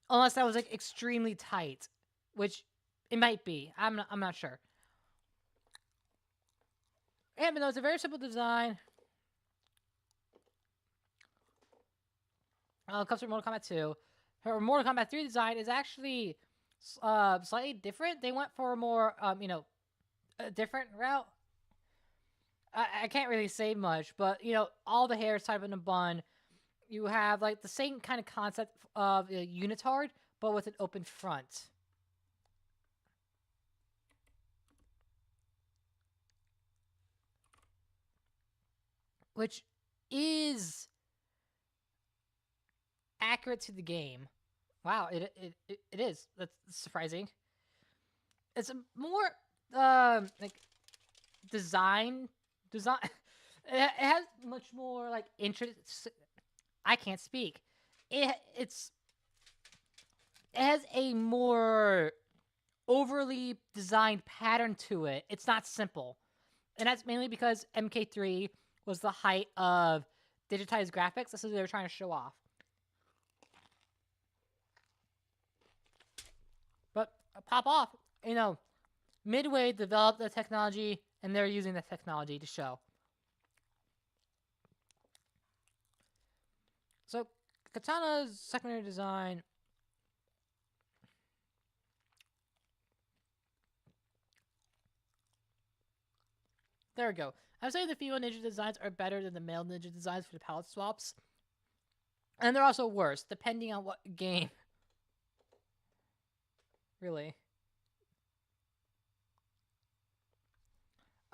Speaker 1: Unless that was, like, extremely tight. Which it might be. I'm not sure. Yeah, but no, it's a very simple design. It comes from Mortal Kombat 2. Her Mortal Kombat 3 design is actually slightly different. They went for a more, you know, a different route. I can't really say much, but, you know, all the hair is tied up in a bun. You have, like, the same kind of concept of a unitard, but with an open front. which is accurate to the game. Wow, it is. That's surprising. It's a more like design. It has much more like interest. I can't speak. It has a more overly designed pattern to it. It's not simple, and that's mainly because MK3 was the height of digitized graphics. That's what they were trying to show off. But pop off, Midway developed the technology, and they're using the technology to show. So, Katana's secondary design. There we go. I'm saying the female ninja designs are better than the male ninja designs for the palette swaps. And they're also worse, depending on what game. Really.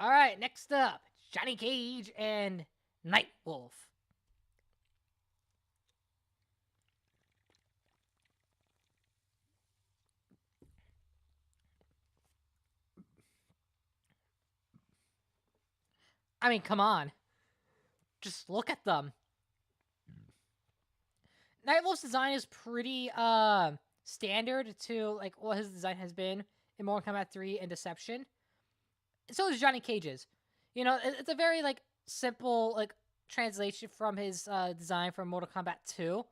Speaker 1: Alright, next up, Johnny Cage and Nightwolf. I mean, come on. Just look at them. Nightwolf's design is pretty standard to like what his design has been in Mortal Kombat 3 and Deception. So is Johnny Cage's. It's a very like simple like translation from his design from Mortal Kombat 2.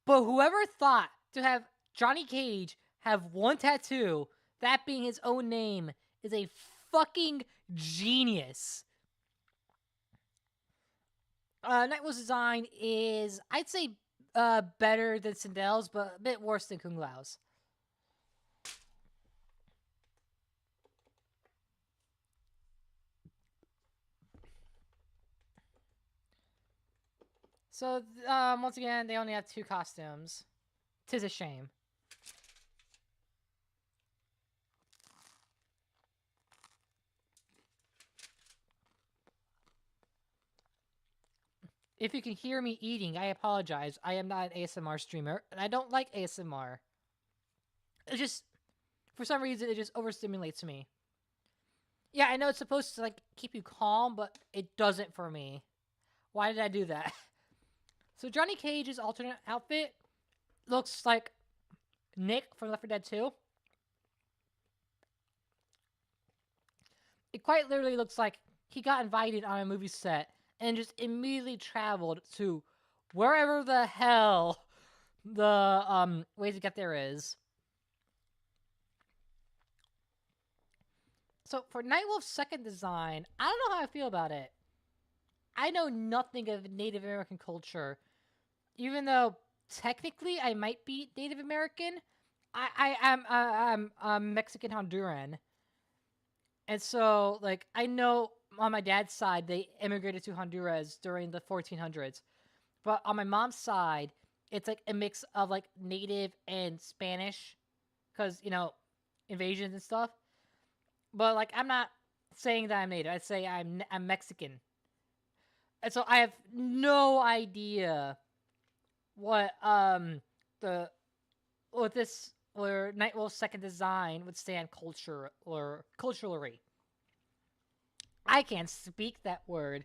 Speaker 1: But whoever thought to have Johnny Cage have one tattoo, that being his own name, is a fucking genius. Nightwolf's design is, I'd say, better than Sindel's, but a bit worse than Kung Lao's. So, once again, they only have 2 costumes. 'Tis a shame. If you can hear me eating, I apologize. I am not an ASMR streamer, and I don't like ASMR. It just, for some reason, it just overstimulates me. Yeah, I know it's supposed to, like, keep you calm, but it doesn't for me. Why did I do that? So Johnny Cage's alternate outfit looks like Nick from Left 4 Dead 2. It quite literally looks like he got invited on a movie set and just immediately traveled to wherever the hell the way to get there is. So for Nightwolf's second design, I don't know how I feel about it. I know nothing of Native American culture. Even though technically I might be Native American, I'm Mexican Honduran. And so, like, I know on my dad's side, they immigrated to Honduras during the 1400s. But on my mom's side, it's, like, a mix of, like, Native and Spanish. Because, invasions and stuff. But, like, I'm not saying that I'm Native. I'd say I'm Mexican. And so I have no idea what, Nightwolf's second design would stand culturally. I can't speak that word.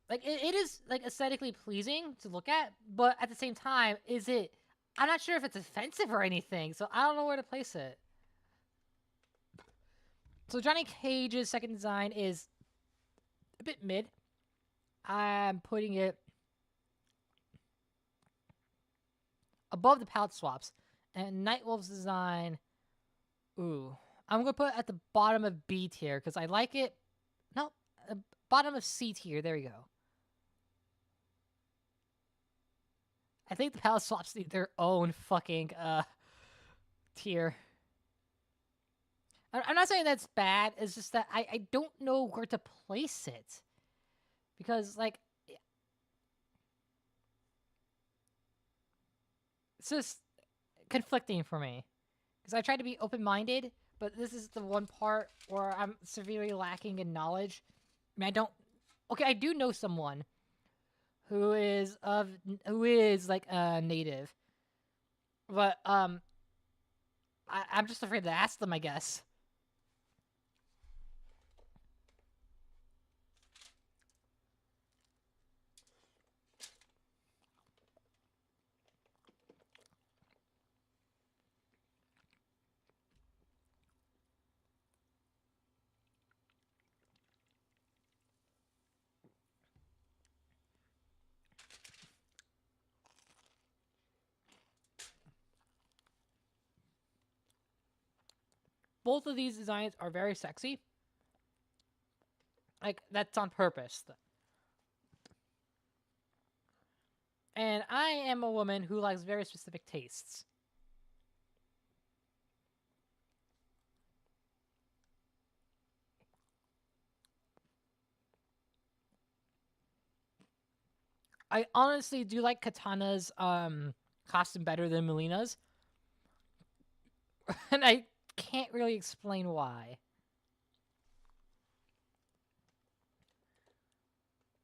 Speaker 1: Like, it is, like, aesthetically pleasing to look at, but at the same time, I'm not sure if it's offensive or anything, so I don't know where to place it. So Johnny Cage's second design is a bit mid. I'm putting it above the palette swaps. And Nightwolf's design, I'm going to put it at the bottom of B tier, because I like it. No, bottom of C tier, there we go. I think the palette swaps need their own fucking, tier. I'm not saying that's bad, it's just that I don't know where to place it. Because, like, it's just conflicting for me. Because I try to be open-minded, but this is the one part where I'm severely lacking in knowledge mean, I don't. Okay, I do know someone who is like a native, but I'm just afraid to ask them, I guess. Both of these designs are very sexy. Like, that's on purpose. And I am a woman who likes very specific tastes. I honestly do like Katana's costume better than Melina's. And I can't really explain why.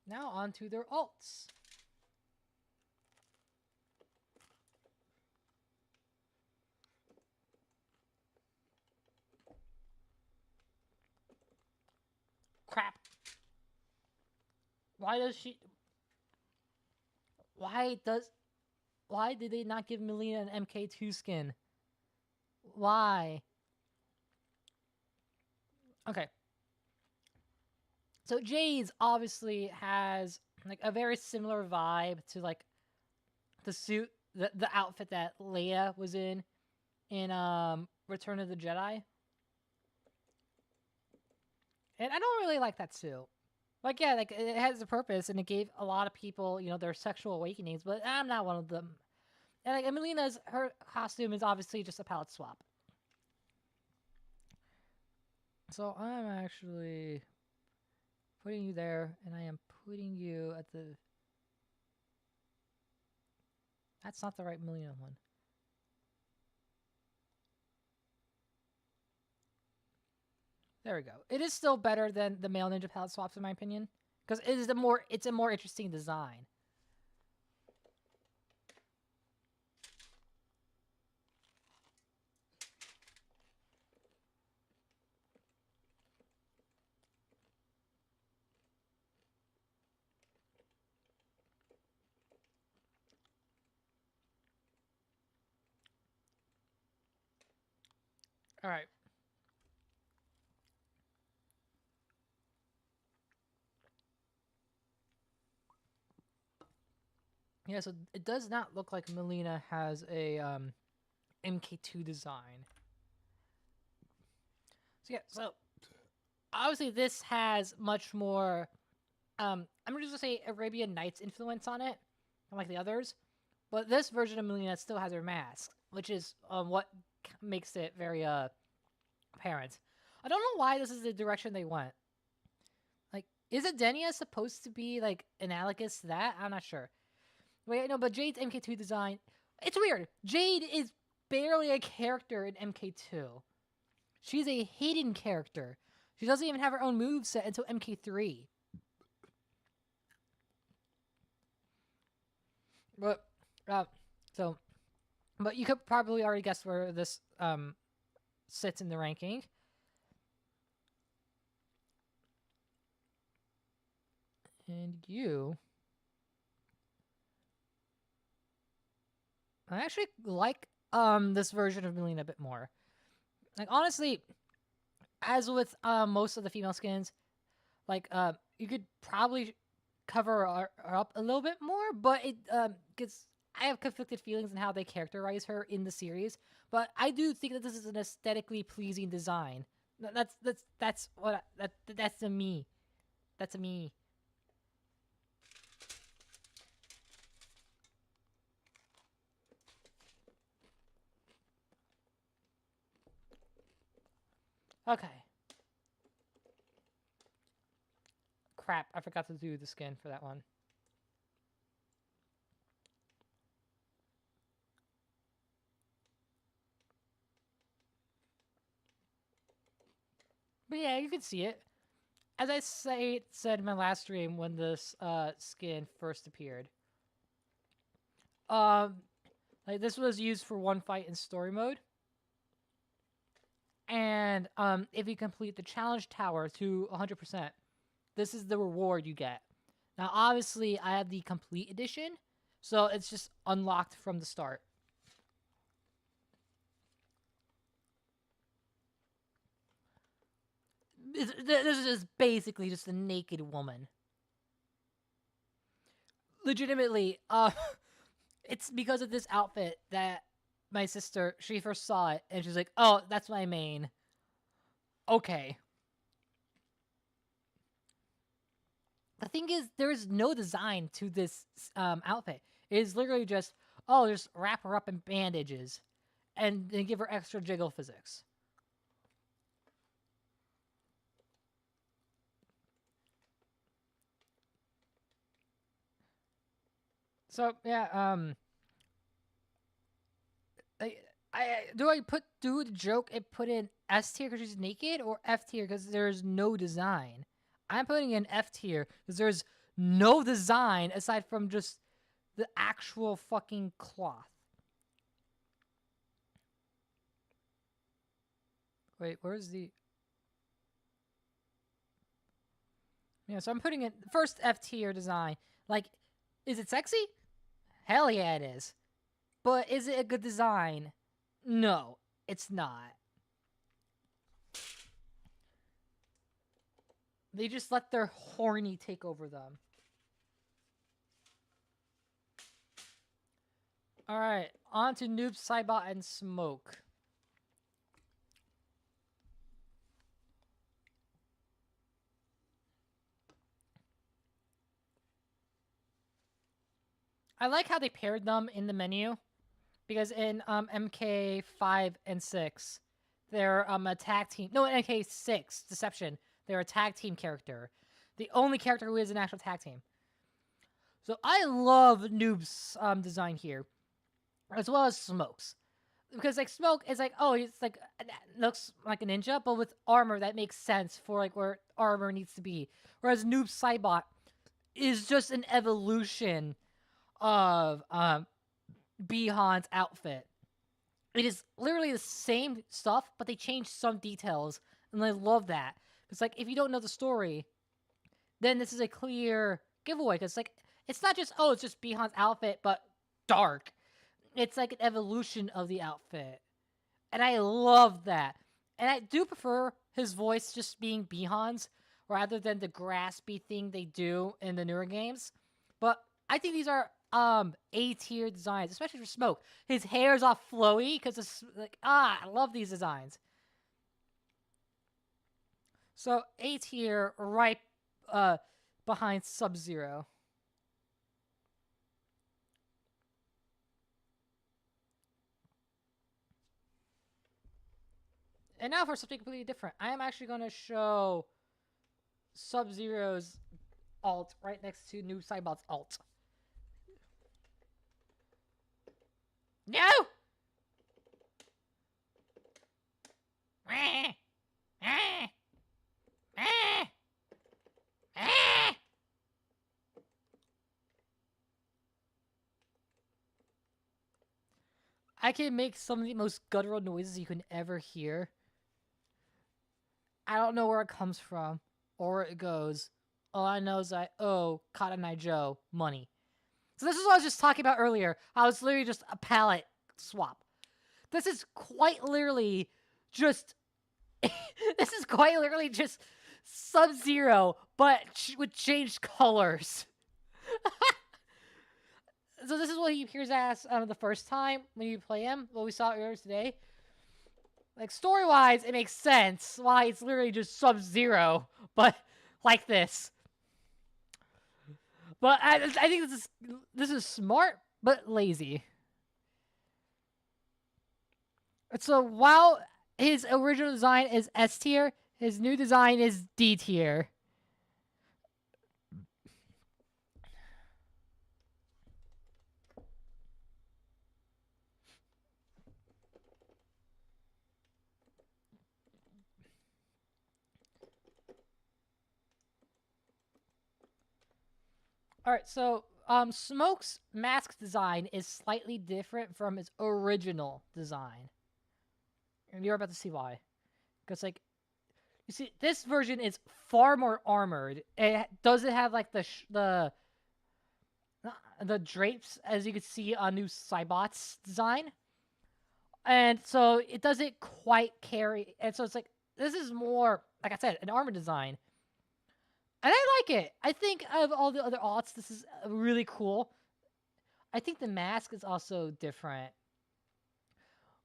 Speaker 1: Now on to their alts. Crap. Why did they not give Melina an MK2 skin? Why? Okay. So Jade's obviously has like a very similar vibe to like the suit, the outfit that Leia was in Return of the Jedi. And I don't really like that suit. Like, yeah, like it has a purpose and it gave a lot of people, you know, their sexual awakenings, but I'm not one of them. And like Emelina's, her costume is obviously just a palette swap. So I'm actually putting you there, and I am putting you at the... That's not the right Melina one. There we go. It is still better than the male ninja palette swaps, in my opinion, because it's a more interesting design. All right. Yeah, so it does not look like Melina has a MK2 design. So yeah, so obviously this has much more I'm just gonna say Arabian Nights influence on it, unlike the others. But this version of Melina still has her mask, which is what makes it very apparent. I don't know why this is the direction they went. Like, is Adenia supposed to be like analogous to that? I'm not sure. Wait, no, but Jade's MK2 design, it's weird. Jade is barely a character in MK2. She's a hidden character. She doesn't even have her own moveset until MK3. But but you could probably already guess where this sits in the ranking. And I actually like this version of Melina a bit more. Like, honestly, as with most of the female skins, like you could probably cover her up a little bit more, but it gets... I have conflicted feelings on how they characterize her in the series, but I do think that this is an aesthetically pleasing design. That's what that's to me. That's to me. Okay. Crap, I forgot to do the skin for that one. But yeah, you can see it. as I said in my last stream when this skin first appeared, like this was used for one fight in story mode, and if you complete the challenge tower to 100%, this is the reward you get. Now, obviously, I have the complete edition, so it's just unlocked from the start. This is just basically just a naked woman. Legitimately, it's because of this outfit that my sister, she first saw it, and she's like, oh, that's my main. Okay. The thing is, there is no design to this outfit. It is literally just, oh, just wrap her up in bandages and then give her extra jiggle physics. So, yeah, do I do the joke and put in S tier because she's naked or F tier because there's no design? I'm putting in F tier because there's no design aside from just the actual fucking cloth. Wait, where's the... Yeah, so I'm putting in first F tier design. Like, is it sexy? Hell yeah, it is. But is it a good design? No, it's not. They just let their horny take over them. Alright, on to Noob, Saibot, and Smoke. I like how they paired them in the menu. Because in MK5 and 6, they're a tag team. No, in MK6, Deception, they're a tag team character. The only character who is an actual tag team. So I love Noob's design here, as well as Smoke's. Because like Smoke is like, oh, he's like looks like a ninja, but with armor that makes sense for like where armor needs to be. Whereas Noob Saibot is just an evolution of Bihan's outfit. It is literally the same stuff, but they changed some details, and I love that. Because like, if you don't know the story, then this is a clear giveaway. Because like, it's not just, oh, it's just Bihan's outfit, but dark. It's like an evolution of the outfit, and I love that. And I do prefer his voice just being Bihan's rather than the graspy thing they do in the newer games. But I think these are A tier designs, especially for Smoke. His hair's all flowy because it's like, I love these designs. So A tier right behind Sub-Zero. And now for something completely different. I am actually going to show Sub-Zero's alt right next to Noob Saibot's alt. No! I can make some of the most guttural noises you can ever hear. I don't know where it comes from or where it goes. All I know is I owe Cotton Eye Joe money. So this is what I was just talking about earlier. I was literally just a palette swap. This is quite literally just... this is quite literally just Sub-Zero, but with changed colors. So this is what he appears as the first time when you play him, what we saw earlier today. Like, story-wise, it makes sense why it's literally just Sub-Zero, but like this. But I think this is smart, but lazy. So while his original design is S tier, his new design is D tier. All right, so Smoke's mask design is slightly different from his original design, and you're about to see why. Because like, you see, this version is far more armored. It doesn't have like the drapes as you can see on new Cybot's design, and so it doesn't quite carry. And so it's like this is more, like I said, an armor design. And I like it. I think of all the other aughts, this is really cool. I think the mask is also different.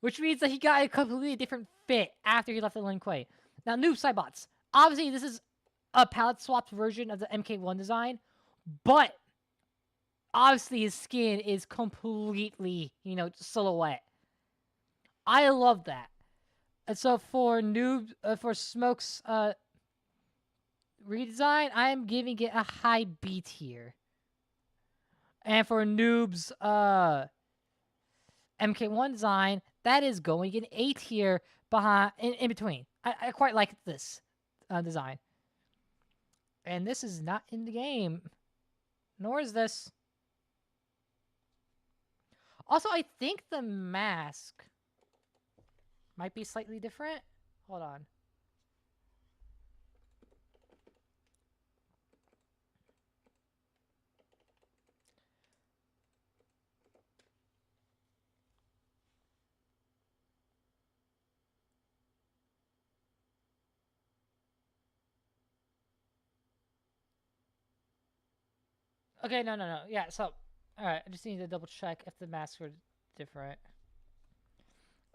Speaker 1: Which means that he got a completely different fit after he left the Lin Kuei. Now, new Cybots. Obviously, this is a palette swapped version of the MK1 design. But, obviously, his skin is completely, silhouette. I love that. And so, for Smoke's redesign, I'm giving it a high B tier. And for Noob's MK1 design, that is going in A tier behind in between. I quite like this design. And this is not in the game. Nor is this. Also, I think the mask might be slightly different. Hold on. Okay, no. Yeah, so, alright, I just need to double check if the masks were different.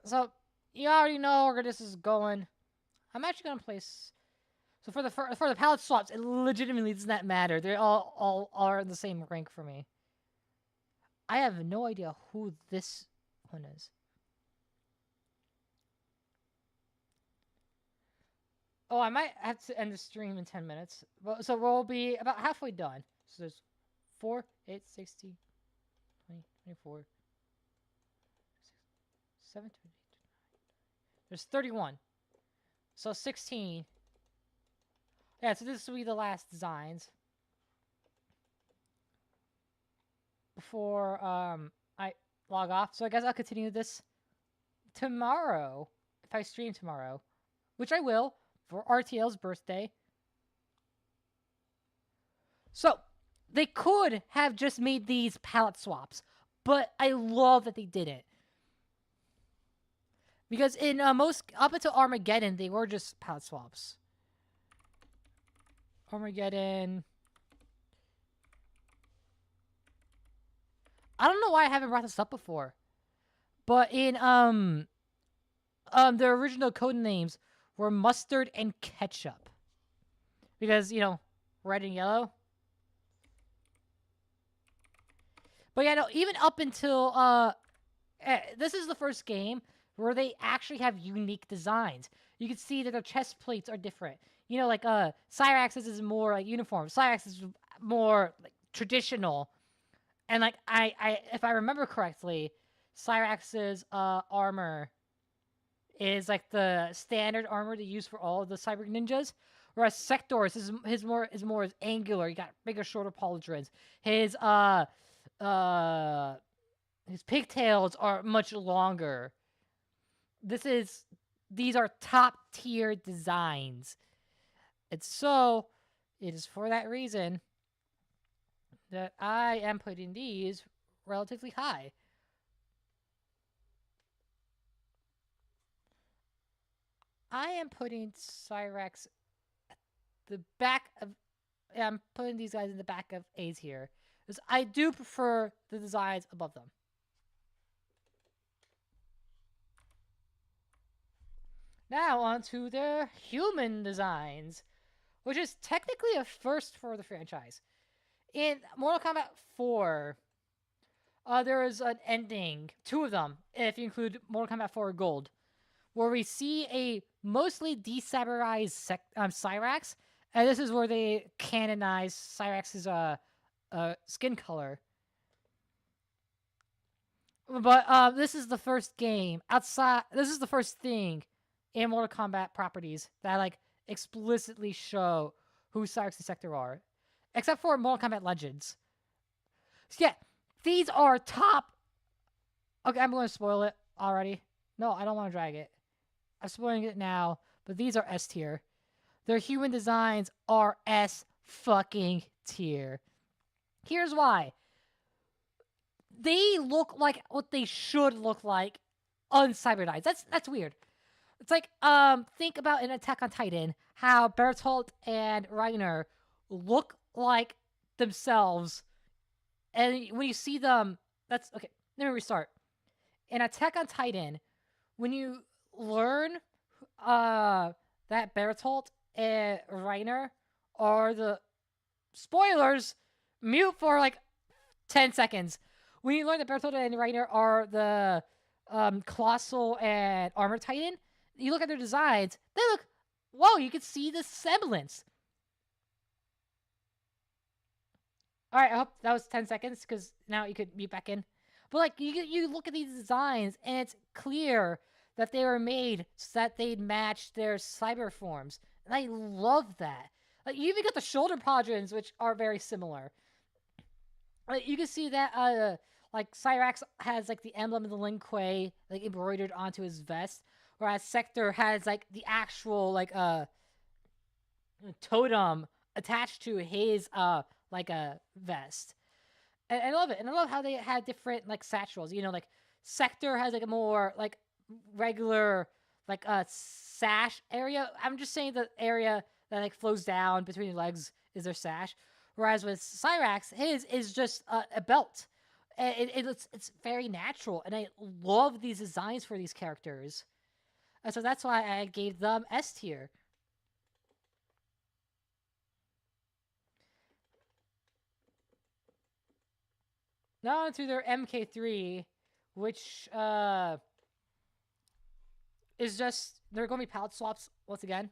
Speaker 1: So, you already know where this is going. I'm actually gonna place. So for the palette swaps, it legitimately does not matter. They all are in the same rank for me. I have no idea who this one is. Oh, I might have to end the stream in 10 minutes. So we'll be about halfway done. So there's 4, 8, 16, 20, 24, 7, 28, 29. There's 31. So 16. Yeah, so this will be the last designs. Before I log off. So I guess I'll continue this tomorrow. If I stream tomorrow. Which I will. For RTL's birthday. So, they could have just made these palette swaps. But I love that they didn't. Because in most, up until Armageddon, they were just palette swaps. Armageddon. I don't know why I haven't brought this up before. But in the original code names were mustard and ketchup. Because, red and yellow. But yeah, no, even up until this is the first game where they actually have unique designs. You can see that their chest plates are different. Like Cyrax's is more like uniform. Cyrax is more like traditional. And like I if I remember correctly, Cyrax's armor is like the standard armor they use for all of the cyber ninjas. Whereas Sector's is more angular. You got bigger, shorter pauldrons. His pigtails are much longer. These are top tier designs. And so it is for that reason that I am putting these relatively high. I am putting Cyrax at the back of... Yeah, I'm putting these guys in the back of A's here. Because I do prefer the designs above them. Now on to their human designs, which is technically a first for the franchise. In Mortal Kombat 4, there is an ending, 2 of them, if you include Mortal Kombat 4 Gold, where we see a mostly decyberized Cyrax, and this is where they canonize Cyrax's skin color. But this is the first game outside. This is the first thing in Mortal Kombat properties that like explicitly show who Cyrax and Sector are, except for Mortal Kombat Legends, So yeah, these are top. Okay, I'm going to spoil it already. No, I don't want to drag it. I'm spoiling it now, but these are S tier. Their human designs are S fucking tier. Here's why. They look like what they should look like on Cyberknights. That's weird. It's like, think about in Attack on Titan, how Bertolt and Reiner look like themselves. And when you see them, that's, okay, let me restart. In Attack on Titan, when you learn that Bertolt and Reiner are the, spoilers, mute for like 10 seconds. When you learn that Bertolt and Reiner are the Colossal and Armor Titan, you look at their designs, they look, whoa, you can see the semblance. Alright, I hope that was 10 seconds, because now you could mute back in. But, like, you look at these designs, and it's clear that they were made so that they'd match their cyber forms. And I love that. Like, you even got the shoulder pauldrons, which are very similar. Like, you can see that, like, Cyrax has, like, the emblem of the Lin Kuei, like, embroidered onto his vest. Whereas Sector has, like, the actual, like, totem attached to his, like, a vest. And I love it. And I love how they had different, like, satchels. You know, like, Sector has, like, a more, like, regular, like, sash area. I'm just saying the area that, like, flows down between your legs is their sash. Whereas with Cyrax, his is just a belt. And it's very natural. And I love these designs for these characters. And so that's why I gave them S tier. Now onto their MK3, which is just, they're going to be palette swaps once again.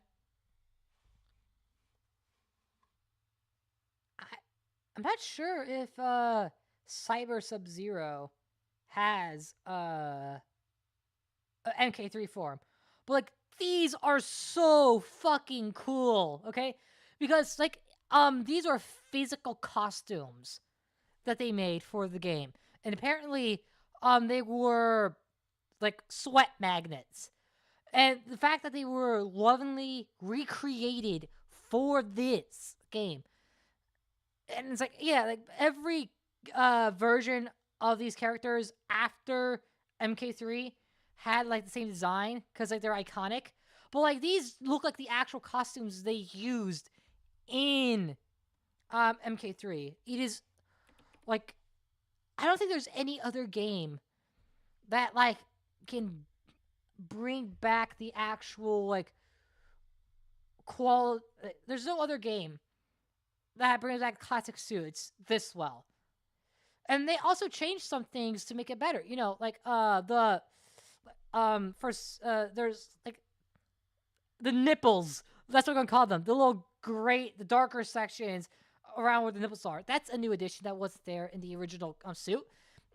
Speaker 1: I'm not sure if Cyber Sub-Zero has a MK3 form. But, like, these are so fucking cool, okay? Because, like, these are physical costumes that they made for the game. And apparently, they were, like, sweat magnets. And the fact that they were lovingly recreated for this game. And it's like, yeah, like, every version of these characters after MK3 had, like, the same design, because, like, they're iconic. But, like, these look like the actual costumes they used in MK3. It is, like, I don't think there's any other game that, like, can bring back the actual, like, quality. There's no other game that brings back classic suits this well. And they also changed some things to make it better. You know, like, there's, like, the nipples. That's what I'm gonna call them. The little the darker sections around where the nipples are. That's a new addition that wasn't there in the original suit.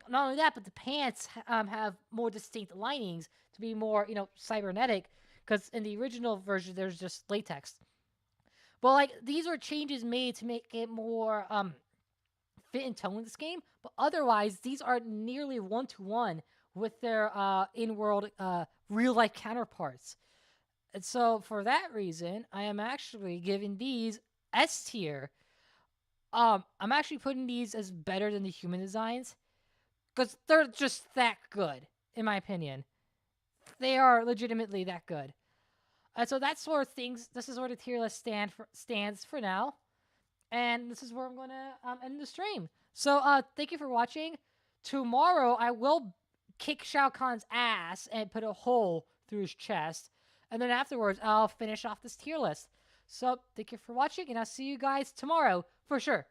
Speaker 1: Not only that, but the pants have more distinct linings to be more, you know, cybernetic. Because in the original version, there's just latex. But, like, these were changes made to make it more fit and tone in this game. But otherwise, these are nearly one-to-one with their in-world real-life counterparts. And so, for that reason, I am actually giving these S tier. I'm actually putting these as better than the human designs. Because they're just that good, in my opinion. They are legitimately that good. So that's where this is where the tier list stands for now. And this is where I'm going to end the stream. So thank you for watching. Tomorrow, I will kick Shao Kahn's ass and put a hole through his chest. And then afterwards, I'll finish off this tier list. So thank you for watching, and I'll see you guys tomorrow for sure.